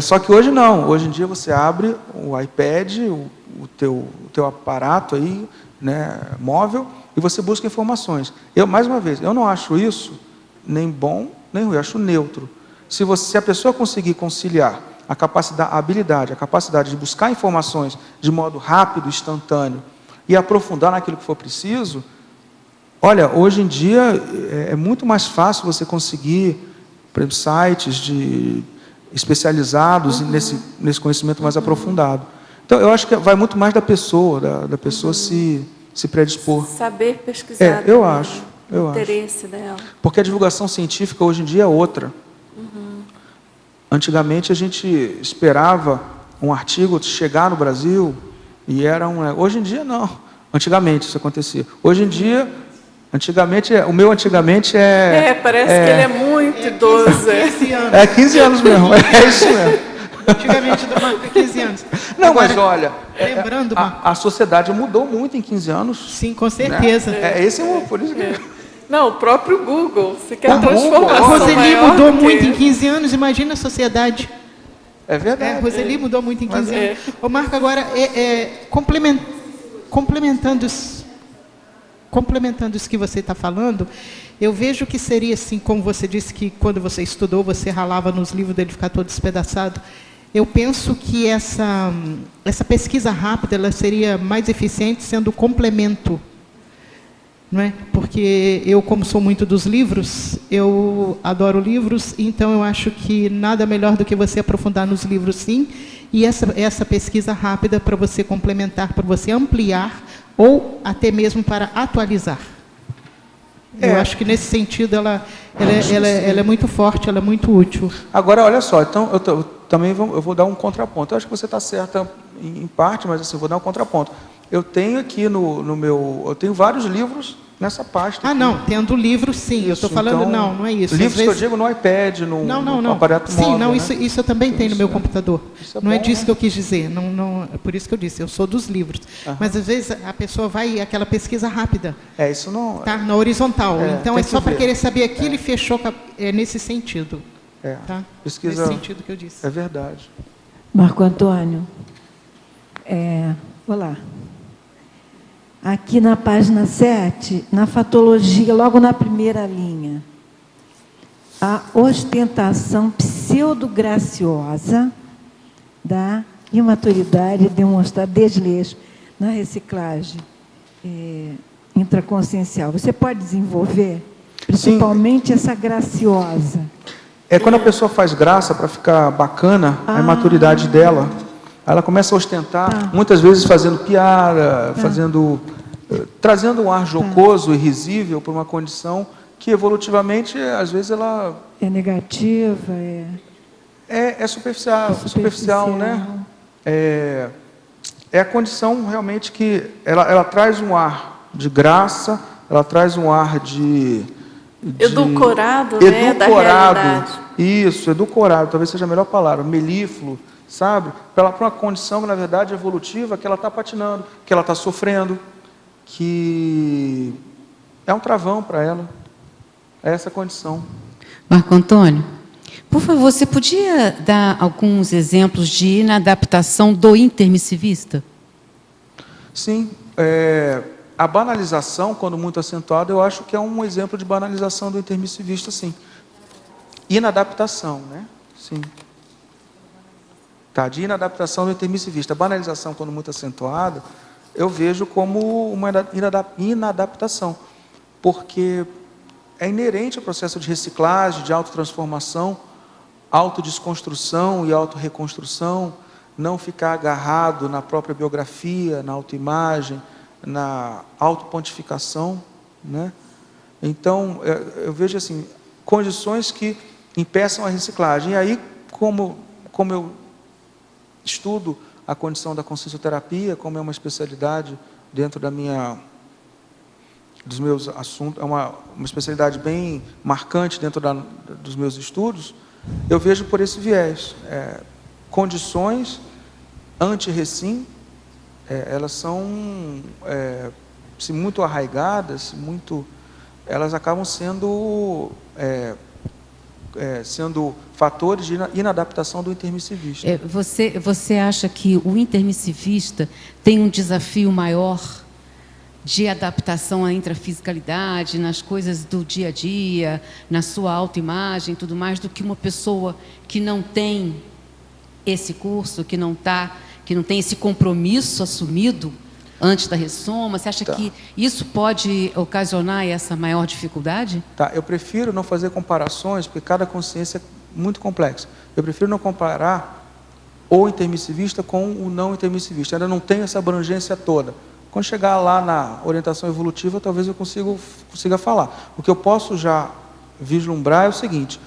Só que hoje não, hoje em dia você abre o iPad, o teu aparato aí, né, móvel, e você busca informações. Mais uma vez, eu não acho isso nem bom, nem ruim, eu acho neutro. Se a pessoa conseguir conciliar a habilidade, a capacidade de buscar informações de modo rápido, instantâneo, e aprofundar naquilo que for preciso, olha, hoje em dia é muito mais fácil você conseguir, por exemplo, sites especializados nesse conhecimento mais aprofundado. Então, eu acho que vai muito mais da pessoa se se predispor. Saber pesquisar. Eu acho. Eu acho. Interesse dela. Porque a divulgação científica hoje em dia é outra. Antigamente a gente esperava um artigo chegar no Brasil e era um... Hoje em dia não. Antigamente isso acontecia. Hoje em dia, o meu antigamente parece que ele é muito idoso. 15 anos. É 15 anos mesmo, é isso mesmo. Antigamente do Marco é 15 anos. Não, Agora, mas olha, lembrando, a sociedade mudou muito em 15 anos. Sim, com certeza. Né? Por isso que... Não, o próprio Google. Você quer A transformação Roseli maior mudou do que- muito em 15 anos, imagina a sociedade. É verdade. Roseli mudou muito em 15 anos. Ô, Marco, agora, complementando isso que você está falando, eu vejo que seria assim, como você disse que quando você estudou, você ralava nos livros dele ficar todo despedaçado. Eu penso que essa pesquisa rápida ela seria mais eficiente sendo complemento. Não é? Porque eu, como sou muito dos livros, eu adoro livros, então eu acho que nada melhor do que você aprofundar nos livros, sim, e essa pesquisa rápida para você complementar, para você ampliar, ou até mesmo para atualizar. Eu acho que nesse sentido ela é muito forte, ela é muito útil. Agora, olha só, então eu vou dar um contraponto. Eu acho que você está certa em parte, mas assim, eu vou dar um contraponto. Eu tenho aqui eu tenho vários livros nessa pasta. Não, tendo livro, sim. Eu estou falando, então, não é isso. Livros que eu digo no iPad, no aparato móvel. Sim, não, né? isso eu também tenho no meu computador. Não é bom, disso né? que eu quis dizer. Não, é por isso que eu disse, eu sou dos livros. Mas às vezes a pessoa vai aquela pesquisa rápida. Isso não... Tá, na horizontal. Então tem é só que para ver. querer saber aquilo e fechou nesse sentido. Tá? Pesquisa... Nesse sentido que eu disse. É verdade. Marco Antônio, olá. Aqui na página 7, na fatologia, logo na primeira linha, a ostentação pseudograciosa da imaturidade demonstrada desleixo na reciclagem intraconsciencial. Você pode desenvolver, principalmente essa graciosa? É quando a pessoa faz graça para ficar bacana, a imaturidade dela, ela começa a ostentar, muitas vezes fazendo piada, trazendo um ar jocoso e risível para uma condição que evolutivamente, às vezes, ela... É negativa, É superficial, né? É a condição realmente que ela traz um ar de graça, ela traz um ar de edulcorado, né, da realidade. Isso, edulcorado, talvez seja a melhor palavra, melífluo, sabe? Para uma condição, na verdade, evolutiva, que ela está patinando, que ela está sofrendo, que é um travão para ela. É essa condição. Marco Antônio, por favor, você podia dar alguns exemplos de inadaptação do intermissivista? Sim. A banalização, quando muito acentuada, eu acho que é um exemplo de banalização do intermissivista, sim. Inadaptação, né? Sim. De inadaptação do intermissivista. A banalização, quando muito acentuada, eu vejo como uma inadaptação, porque é inerente ao processo de reciclagem, de autotransformação, autodesconstrução e autorreconstrução, não ficar agarrado na própria biografia, na autoimagem, na autopontificação, né? Então, eu vejo assim, condições que impeçam a reciclagem. E aí, como eu estudo a condição da consciencioterapia, como é uma especialidade dentro dos meus assuntos, é uma especialidade bem marcante dentro dos meus estudos, eu vejo por esse viés. Condições anti-recim, elas são se muito arraigadas, elas acabam sendo fatores de inadaptação do intermissivista. Você acha que o intermissivista tem um desafio maior de adaptação à intrafisicalidade, nas coisas do dia a dia, na sua autoimagem e tudo mais, do que uma pessoa que não tem esse curso, que não tem esse compromisso assumido antes da ressoma? Você acha que isso pode ocasionar essa maior dificuldade? Eu prefiro não fazer comparações, porque cada consciência é muito complexa. Eu prefiro não comparar o intermissivista com o não intermissivista. Ainda não tem essa abrangência toda. Quando chegar lá na orientação evolutiva, talvez eu consiga falar. O que eu posso já vislumbrar é o seguinte: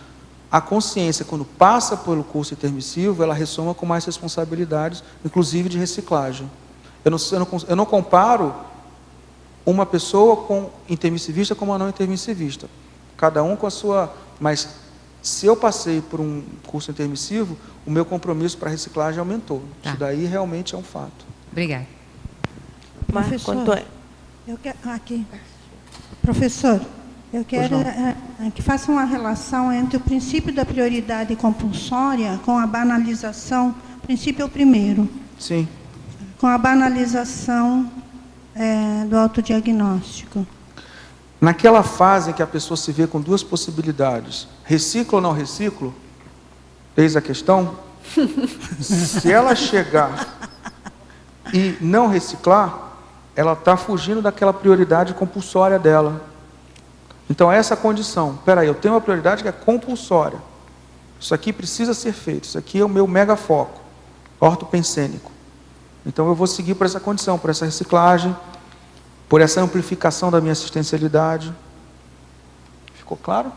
a consciência, quando passa pelo curso intermissivo, ela ressoma com mais responsabilidades, inclusive de reciclagem. Eu não comparo uma pessoa com intermissivista com uma não intermissivista. Cada um com a sua... Mas se eu passei por um curso intermissivo, o meu compromisso para a reciclagem aumentou. Isso daí realmente é um fato. Obrigada. Professor, Professor, eu quero que faça uma relação entre o princípio da prioridade compulsória com a banalização. O princípio é o primeiro. Sim. Com a banalização do autodiagnóstico. Naquela fase em que a pessoa se vê com duas possibilidades, reciclo ou não reciclo, eis a questão. Se ela chegar e não reciclar, ela está fugindo daquela prioridade compulsória dela. Então, essa condição. Espera aí, eu tenho uma prioridade que é compulsória. Isso aqui precisa ser feito. Isso aqui é o meu mega foco, ortopensênico. Então, eu vou seguir por essa condição, por essa reciclagem, por essa amplificação da minha assistencialidade. Ficou claro?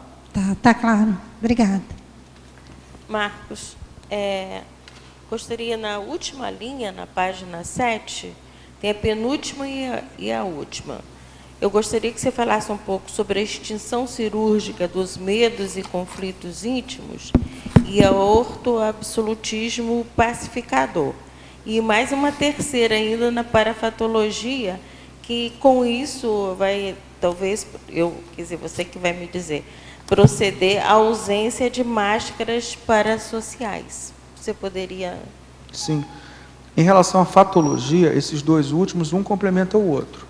Tá claro. Obrigada. Marcos, gostaria, na última linha, na página 7, tem a penúltima e a última. Eu gostaria que você falasse um pouco sobre a extinção cirúrgica dos medos e conflitos íntimos e o ortoabsolutismo pacificador. E mais uma terceira ainda na parafatologia, que com isso vai, talvez, você que vai me dizer, proceder à ausência de máscaras parasociais. Você poderia... Sim. Em relação à fatologia, esses dois últimos, um complementa o outro.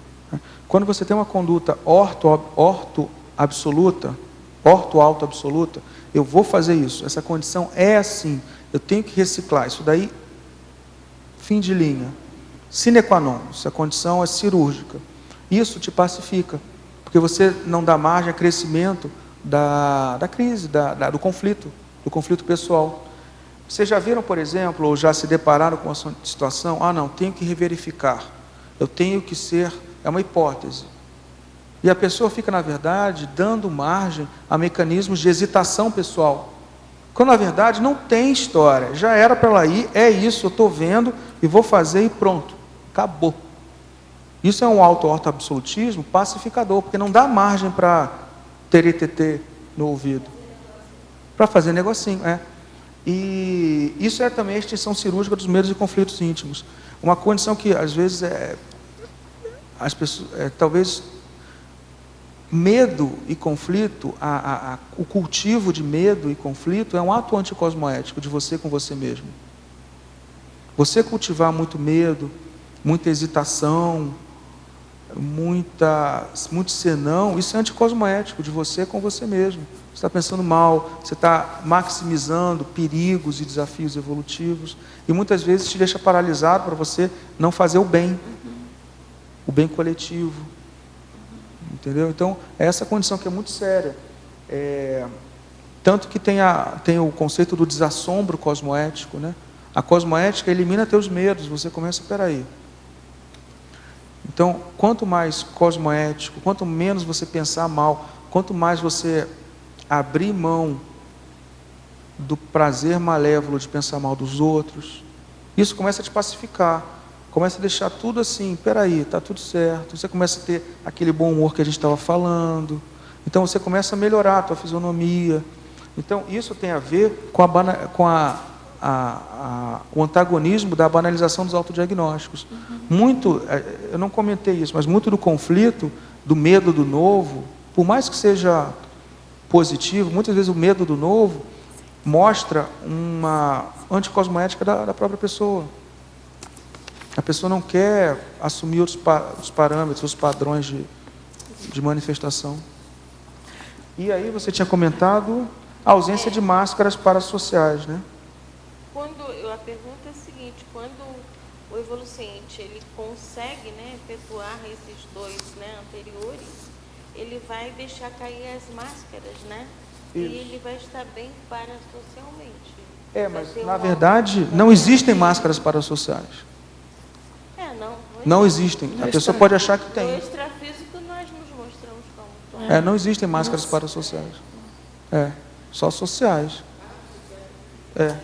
Quando você tem uma conduta orto-autoabsoluta, eu vou fazer isso. Essa condição é assim. Eu tenho que reciclar. Isso daí, fim de linha. Sine qua non. Essa condição é cirúrgica. Isso te pacifica. Porque você não dá margem a crescimento da crise, do conflito pessoal. Vocês já viram, por exemplo, ou já se depararam com uma situação, não, tenho que reverificar. Eu tenho que ser... É uma hipótese. E a pessoa fica, na verdade, dando margem a mecanismos de hesitação pessoal. Quando, na verdade, não tem história. Já era para ela ir, é isso, eu estou vendo e vou fazer e pronto. Acabou. Isso é um ortoabsolutismo pacificador, porque não dá margem para teretetê no ouvido. Para fazer negocinho, E isso é também a extinção cirúrgica dos medos e conflitos íntimos. Uma condição que, às vezes, as pessoas, talvez, medo e conflito, o cultivo de medo e conflito é um ato anticosmoético de você com você mesmo. Você cultivar muito medo, muita hesitação, muito senão, isso é anticosmoético de você com você mesmo. Você está pensando mal, você está maximizando perigos e desafios evolutivos, e muitas vezes te deixa paralisado para você não fazer o bem coletivo. Entendeu? Então, é essa condição que é muito séria. Tanto que tem o conceito do desassombro cosmoético, né? A cosmoética elimina teus medos, você começa, peraí. Então, quanto mais cosmoético, quanto menos você pensar mal, quanto mais você abrir mão do prazer malévolo de pensar mal dos outros, isso começa a te pacificar, começa a deixar tudo assim, peraí, está tudo certo, você começa a ter aquele bom humor que a gente estava falando, então você começa a melhorar a tua fisionomia. Então, isso tem a ver com o antagonismo da banalização dos autodiagnósticos. Muito, eu não comentei isso, mas muito do conflito, do medo do novo, por mais que seja positivo, muitas vezes o medo do novo mostra uma anticosmoética da própria pessoa. A pessoa não quer assumir os parâmetros, os padrões de manifestação. E aí você tinha comentado a ausência de máscaras parasociais, né? A pergunta é a seguinte: quando o evoluciente ele consegue, efetuar esses dois, anteriores, ele vai deixar cair as máscaras, e ele vai estar bem parasocialmente. Mas na verdade não existem máscaras parasociais. Não existem. A pessoa pode achar que No tem. extrafísico nós nos mostramos como. Não existem máscaras parassociais. Só sociais.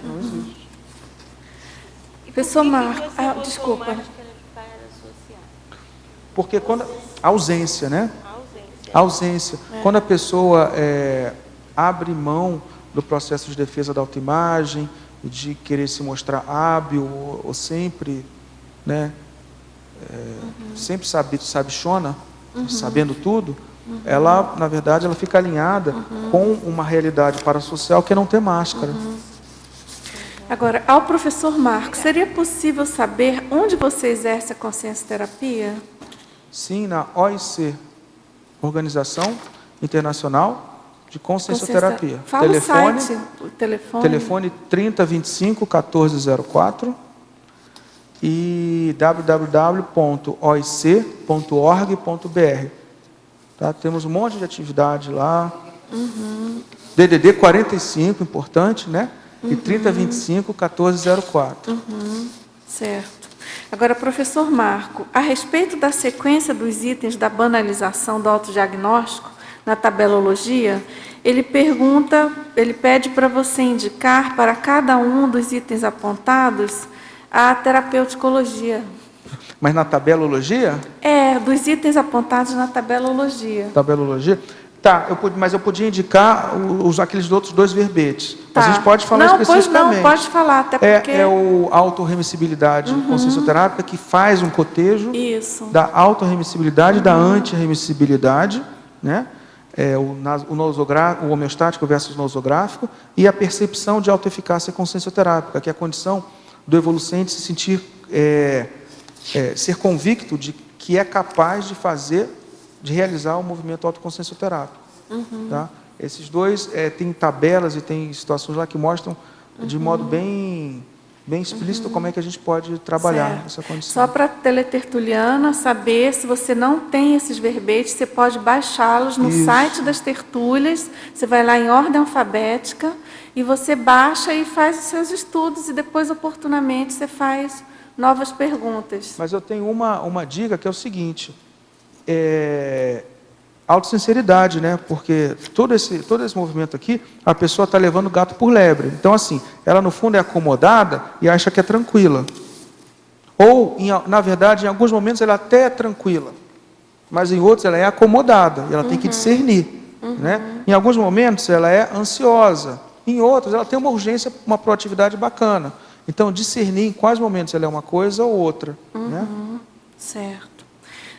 Não existe. Professor Marco, desculpa. Porque quando ausência, né? Ausência. Quando a pessoa abre mão do processo de defesa da autoimagem, de querer se mostrar hábil ou sempre, né? Sempre sabichona, sabendo tudo, ela, na verdade, ela fica alinhada com uma realidade parassocial que é não ter máscara. Agora, ao professor Marco, seria possível saber onde você exerce a consciência terapia? Sim, na OIC, Organização Internacional de Consciencioterapia. Fala telefone, o site, o telefone. Telefone 3025-1404 e www.oic.org.br. Tá? Temos um monte de atividade lá. DDD 45, importante, né? E 3025-1404. Certo. Agora, professor Marco, a respeito da sequência dos itens da banalização do autodiagnóstico na tabelologia, ele pede para você indicar para cada um dos itens apontados a terapeuticologia. Mas na tabelologia? Dos itens apontados na tabelologia. Tabelologia? Tá, mas eu podia indicar aqueles outros dois verbetes. Tá. A gente pode falar especificamente. Não, pode falar, até porque... É o autorremissibilidade consciencioterápica, que faz um cotejo da autorremissibilidade e da antirremissibilidade, né? O homeostático versus nosográfico, e a percepção de autoeficácia consciencioterápica, que é a condição do evolucente se sentir, ser convicto de que é capaz de realizar o movimento autoconsciencioterápico. Tá? Esses dois tem tabelas e tem situações lá que mostram de modo bem explícito como é que a gente pode trabalhar essa condição. Só para a teletertuliana saber, se você não tem esses verbetes, você pode baixá-los no site das tertúlias, você vai lá em ordem alfabética e você baixa e faz os seus estudos e depois, oportunamente, você faz novas perguntas. Mas eu tenho uma dica que é o seguinte... autossinceridade, né? Porque todo esse movimento aqui, a pessoa está levando o gato por lebre. Então, assim, ela no fundo é acomodada e acha que é tranquila. Ou, na verdade, em alguns momentos ela até é tranquila, mas em outros ela é acomodada e ela tem que discernir. Né? Em alguns momentos ela é ansiosa, em outros ela tem uma urgência, uma proatividade bacana. Então, discernir em quais momentos ela é uma coisa ou outra. Né? Certo.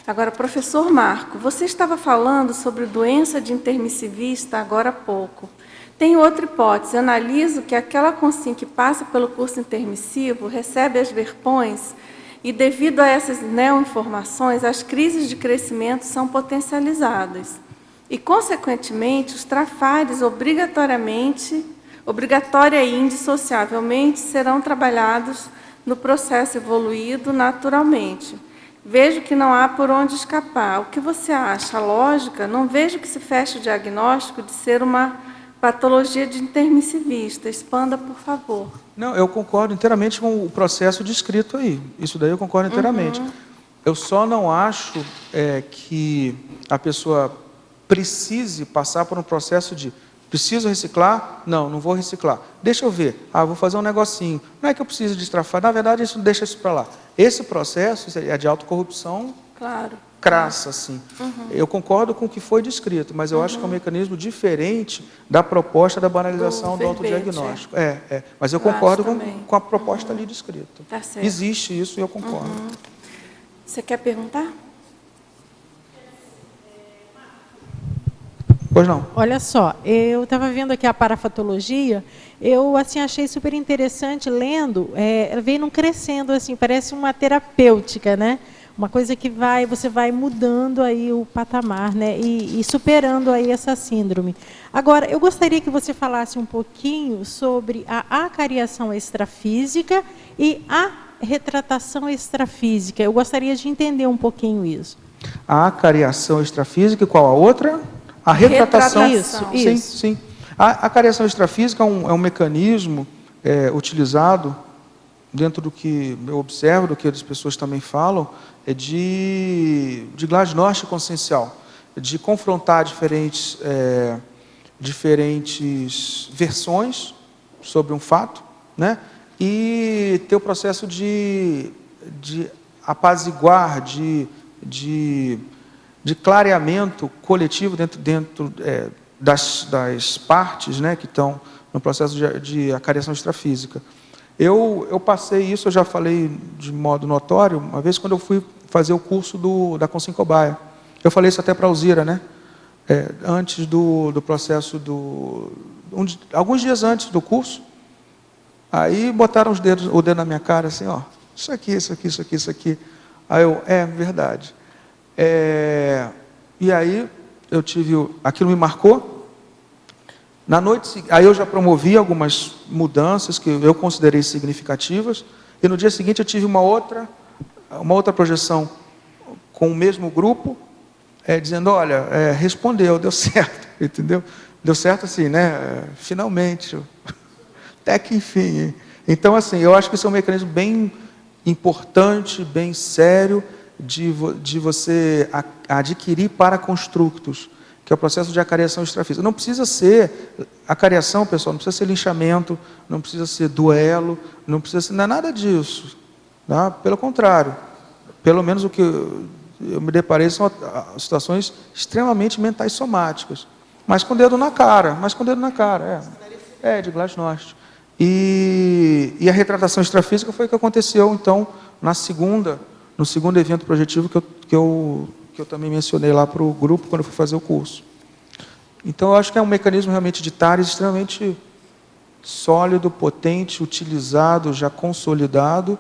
Agora, professor Marco, você estava falando sobre doença de intermissivista agora há pouco. Tem outra hipótese. Analiso que aquela consciência que passa pelo curso intermissivo recebe as verpões e, devido a essas neoinformações, as crises de crescimento são potencializadas. E, consequentemente, os trafares obrigatória e indissociavelmente serão trabalhados no processo evoluído naturalmente. Vejo que não há por onde escapar. O que você acha? A lógica? Não vejo que se feche o diagnóstico de ser uma patologia de intermissivista. Expanda, por favor. Não, eu concordo inteiramente com o processo descrito aí. Isso daí eu concordo inteiramente. Eu só não acho que a pessoa precise passar por um processo de preciso reciclar? Não vou reciclar. Deixa eu ver. Vou fazer um negocinho. Não é que eu preciso destrafar. Na verdade, deixa isso para lá. Esse processo é de autocorrupção crassa, assim. Eu concordo com o que foi descrito, mas eu acho que é um mecanismo diferente da proposta da banalização do autodiagnóstico. Mas eu concordo com a proposta ali descrita. Tá certo. Existe isso e eu concordo. Você quer perguntar? Pois não. Olha só, eu estava vendo aqui a parafatologia, eu assim achei super interessante lendo, vem num crescendo assim, parece uma terapêutica, né? Uma coisa que você vai mudando aí o patamar, né? E superando aí essa síndrome. Agora, eu gostaria que você falasse um pouquinho sobre a acariação extrafísica e a retratação extrafísica. Eu gostaria de entender um pouquinho isso. A acariação extrafísica e qual a outra? A retratação. Isso. Sim. A acariação extrafísica é um mecanismo utilizado dentro do que eu observo, do que as pessoas também falam, é de glasnost consciencial, de confrontar diferentes versões sobre um fato, né? E ter o processo de apaziguar, de clareamento coletivo dentro das partes, né, que estão no processo de acariação extrafísica. Eu passei isso, eu já falei de modo notório, uma vez quando eu fui fazer o curso da Consciência Cobaia. Eu falei isso até para a Alzira, né? Antes do processo alguns dias antes do curso, aí botaram o dedo na minha cara, assim, ó, isso aqui, isso aqui, isso aqui, isso aqui. Aí eu, verdade. E aí eu aquilo me marcou. Na noite, aí eu já promovi algumas mudanças que eu considerei significativas, e no dia seguinte eu tive uma outra projeção com o mesmo grupo, dizendo, olha, respondeu, deu certo, entendeu? Deu certo assim, né? Finalmente, até que enfim. Hein? Então, assim, eu acho que isso é um mecanismo bem importante, bem sério, de você adquirir paraconstructos, que é o processo de acariação extrafísica. Não precisa ser acariação, pessoal, não precisa ser linchamento, não precisa ser duelo, não é nada disso. Tá? Pelo contrário, pelo menos o que eu me deparei são situações extremamente mentais somáticas, mas com o dedo na cara, de glasnost. E a retratação extrafísica foi o que aconteceu, então, no segundo evento projetivo que eu também mencionei lá para o grupo, quando eu fui fazer o curso. Então, eu acho que é um mecanismo realmente de TARES extremamente sólido, potente, utilizado, já consolidado,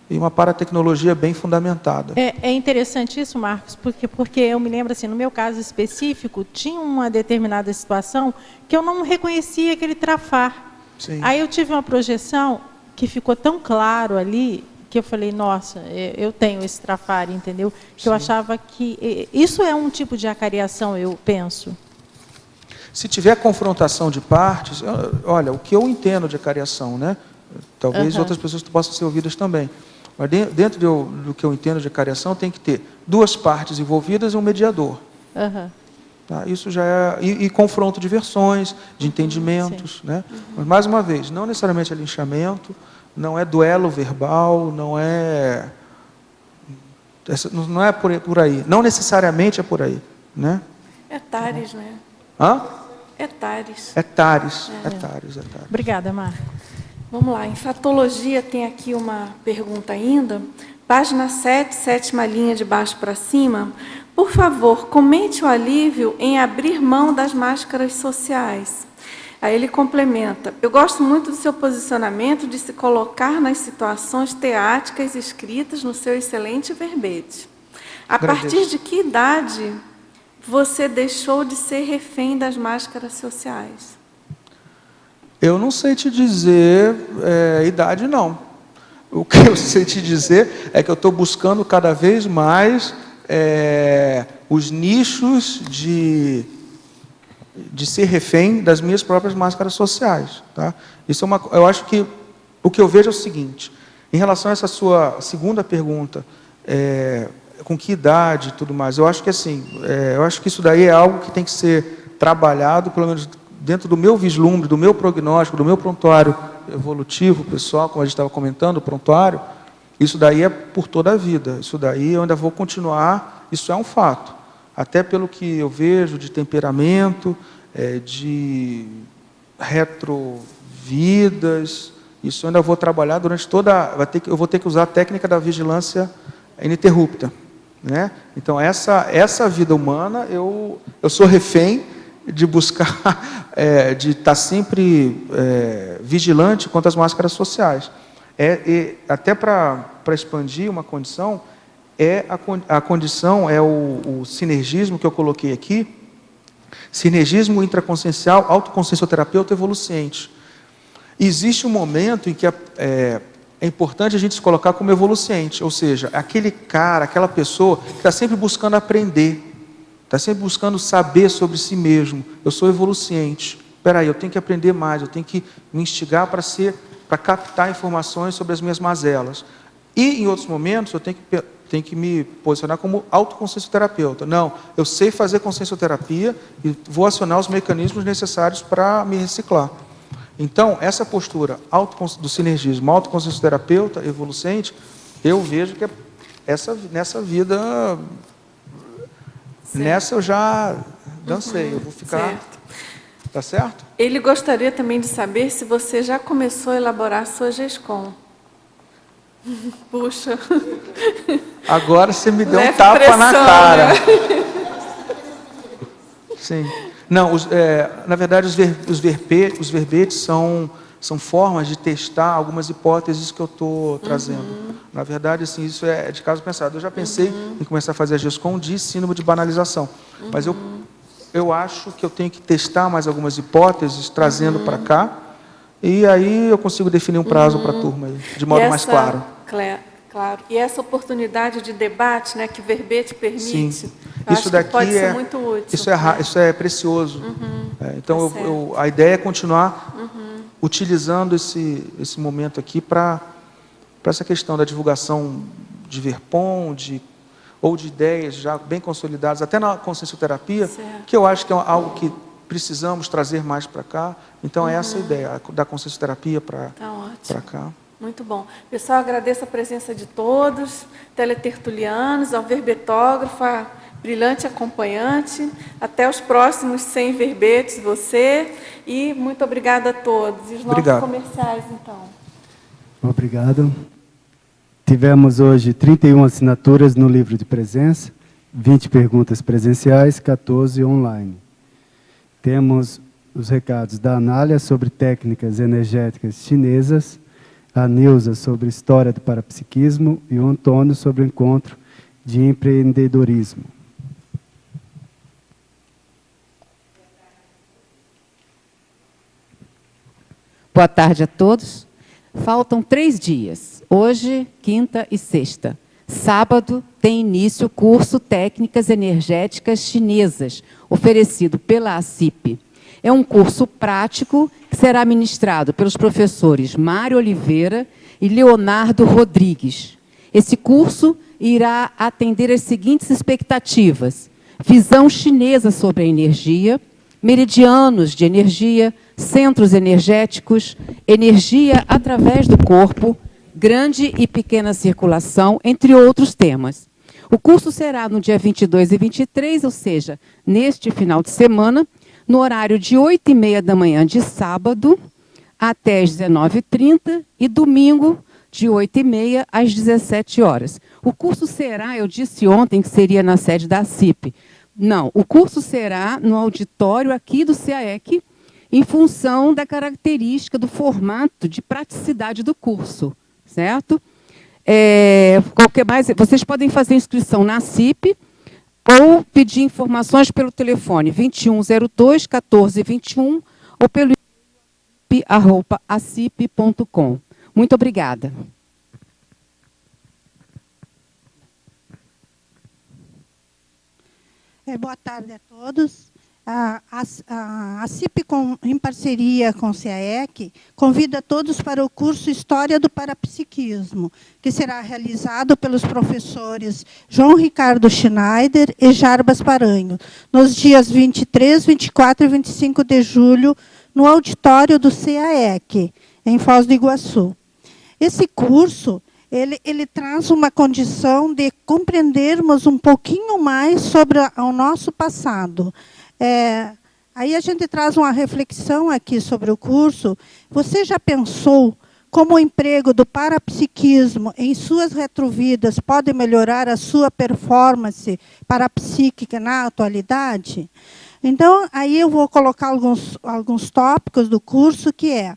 e uma paratecnologia bem fundamentada. É interessante isso, Marcos, porque eu me lembro, assim, no meu caso específico, tinha uma determinada situação que eu não reconhecia aquele trafar. Sim. Aí eu tive uma projeção que ficou tão claro ali, que eu falei, nossa, eu tenho esse trafar, entendeu? Que eu achava que... Isso é um tipo de acariação, eu penso. Se tiver confrontação de partes, olha, o que eu entendo de acariação, né? Talvez outras pessoas possam ser ouvidas também. Mas dentro do que eu entendo de acariação, tem que ter duas partes envolvidas e um mediador. Tá? Isso já é... E confronto de versões, de entendimentos, né? Mas, mais uma vez, não necessariamente é linchamento, não é duelo verbal, não é por aí. Não necessariamente é por aí, né? É TARES, né? Hã? É TARES. É TARES. Obrigada, Marco. Vamos lá. Em fatologia tem aqui uma pergunta ainda. Página 7, sétima linha de baixo para cima. Por favor, comente o alívio em abrir mão das máscaras sociais. Aí ele complementa, eu gosto muito do seu posicionamento de se colocar nas situações teáticas escritas no seu excelente verbete. A partir de que idade você deixou de ser refém das máscaras sociais? Eu não sei te dizer idade, não. O que eu sei te dizer é que eu estou buscando cada vez mais os nichos de ser refém das minhas próprias máscaras sociais. Tá? Isso eu acho que o que eu vejo é o seguinte, em relação a essa sua segunda pergunta, com que idade e tudo mais, eu acho que assim, eu acho que isso daí é algo que tem que ser trabalhado, pelo menos dentro do meu vislumbre, do meu prognóstico, do meu prontuário evolutivo, pessoal, como a gente estava comentando, o prontuário, isso daí é por toda a vida, isso daí eu ainda vou continuar, isso é um fato. Até pelo que eu vejo de temperamento, de retrovidas, isso eu ainda vou trabalhar durante eu vou ter que usar a técnica da vigilância ininterrupta, né? Então, essa vida humana, eu sou refém de buscar, de estar sempre vigilante quanto às máscaras sociais. Até para expandir uma condição, a condição é o sinergismo que eu coloquei aqui, sinergismo intraconsciencial, autoconsciencioterapeuta evoluciente. Existe um momento em que é importante a gente se colocar como evoluciente, ou seja, aquele cara, aquela pessoa que está sempre buscando aprender, está sempre buscando saber sobre si mesmo. Eu sou evoluciente. Espera aí, eu tenho que aprender mais, eu tenho que me instigar para ser para captar informações sobre as minhas mazelas. E, em outros momentos, eu tenho que me posicionar como autoconsciencioterapeuta. Não, eu sei fazer consciencioterapia e vou acionar os mecanismos necessários para me reciclar. Então, essa postura do sinergismo, autoconsciencioterapeuta, evolucente, eu vejo que nessa vida, nessa eu já dancei, eu vou ficar... Certo. Tá certo? Ele gostaria também de saber se você já começou a elaborar a sua GESCOM. Puxa. Agora você me deu Leve um tapa pressão, na cara. né? Sim. Não, na verdade, os verbetes são formas de testar algumas hipóteses que eu estou trazendo. Na verdade, assim, isso é de caso pensado. Eu já pensei em começar a fazer a GESCOM de síndrome de banalização, mas eu acho que eu tenho que testar mais algumas hipóteses, trazendo para cá, e aí eu consigo definir um prazo para a turma, aí, de modo mais claro. Claro. E essa oportunidade de debate, né, que o verbete permite, Sim. eu Isso acho daqui que pode ser muito útil. Isso é precioso. Então, a ideia é continuar utilizando esse momento aqui para essa questão da divulgação de Verpom, ou de ideias já bem consolidadas, até na consciencioterapia, que eu acho que é algo que precisamos trazer mais para cá. Então, é essa a ideia, da consciencioterapia para cá. Muito bom. Pessoal, agradeço a presença de todos, teletertulianos, ao verbetógrafo, a brilhante acompanhante. Até os próximos 100 verbetes, você. E muito obrigada a todos. E os nossos comerciais, então. Obrigado. Tivemos hoje 31 assinaturas no livro de presença, 20 perguntas presenciais, 14 online. Temos os recados da Anália sobre técnicas energéticas chinesas, a Nilza sobre história do parapsiquismo e o Antônio sobre o encontro de empreendedorismo. Boa tarde a todos. Faltam 3 dias, hoje, quinta e sexta. Sábado tem início o curso Técnicas Energéticas Chinesas, oferecido pela ACIP. É um curso prático que será ministrado pelos professores Mário Oliveira e Leonardo Rodrigues. Esse curso irá atender às seguintes expectativas: visão chinesa sobre a energia, meridianos de energia, centros energéticos, energia através do corpo, grande e pequena circulação, entre outros temas. O curso será no dia 22 e 23, ou seja, neste final de semana, no horário de 8h30 da manhã de sábado até às 19h30 e domingo de 8h30 às 17 horas. O curso será, eu disse ontem que seria na sede da CIP. Não, o curso será no auditório aqui do CAEC, em função da característica do formato de praticidade do curso, certo? Qualquer mais, vocês podem fazer inscrição na CIP ou pedir informações pelo telefone 2102-1421 ou pelo acip.com. Muito obrigada. Boa tarde a todos. A CIP, em parceria com o CAEC, convida todos para o curso História do Parapsiquismo, que será realizado pelos professores João Ricardo Schneider e Jarbas Paranho, nos dias 23, 24 e 25 de julho, no auditório do CAEC, em Foz do Iguaçu. Esse curso ele traz uma condição de compreendermos um pouquinho mais sobre o nosso passado. Aí a gente traz uma reflexão aqui sobre o curso. Você já pensou como o emprego do parapsiquismo em suas retrovidas pode melhorar a sua performance parapsíquica na atualidade? Então, aí eu vou colocar alguns tópicos do curso, que é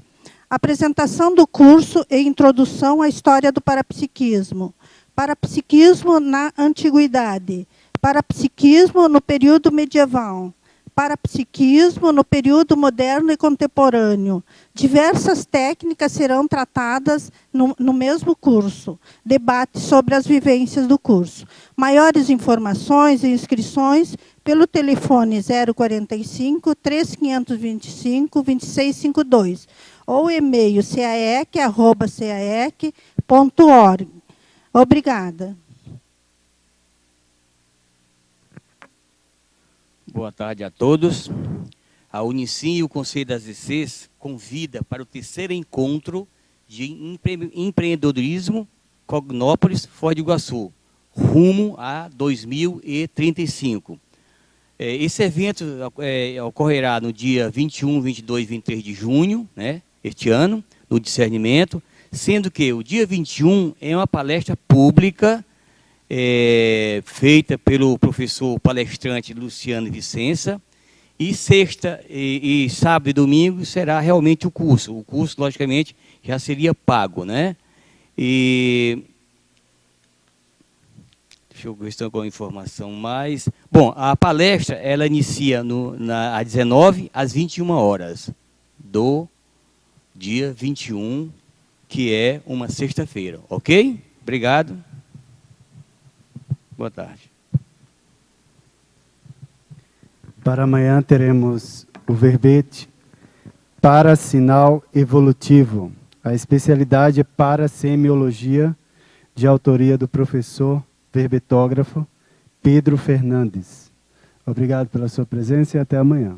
apresentação do curso e introdução à história do parapsiquismo. Parapsiquismo na antiguidade. Parapsiquismo no período medieval. Parapsiquismo no período moderno e contemporâneo. Diversas técnicas serão tratadas no mesmo curso. Debate sobre as vivências do curso. Maiores informações e inscrições pelo telefone 045 3525 2652 ou e-mail caec@caec.org. Obrigada. Boa tarde a todos. A Unicim e o Conselho das ECs convida para o terceiro encontro de empreendedorismo Cognópolis, Foz do Iguaçu, rumo a 2035. Esse evento ocorrerá no dia 21, 22 e 23 de junho, né, este ano, no Discernimento, sendo que o dia 21 é uma palestra pública feita pelo professor palestrante Luciano Vicença, e sexta, e sábado e domingo será realmente o curso. O curso, logicamente, já seria pago, né? E deixa eu ver se tem alguma informação mais. Bom, a palestra, ela inicia às 19 às 21 horas do dia 21, que é uma sexta-feira, ok? Obrigado. Boa tarde. Para amanhã teremos o verbete para sinal evolutivo. A especialidade é parasemiologia, de autoria do professor verbetógrafo Pedro Fernandes. Obrigado pela sua presença e até amanhã.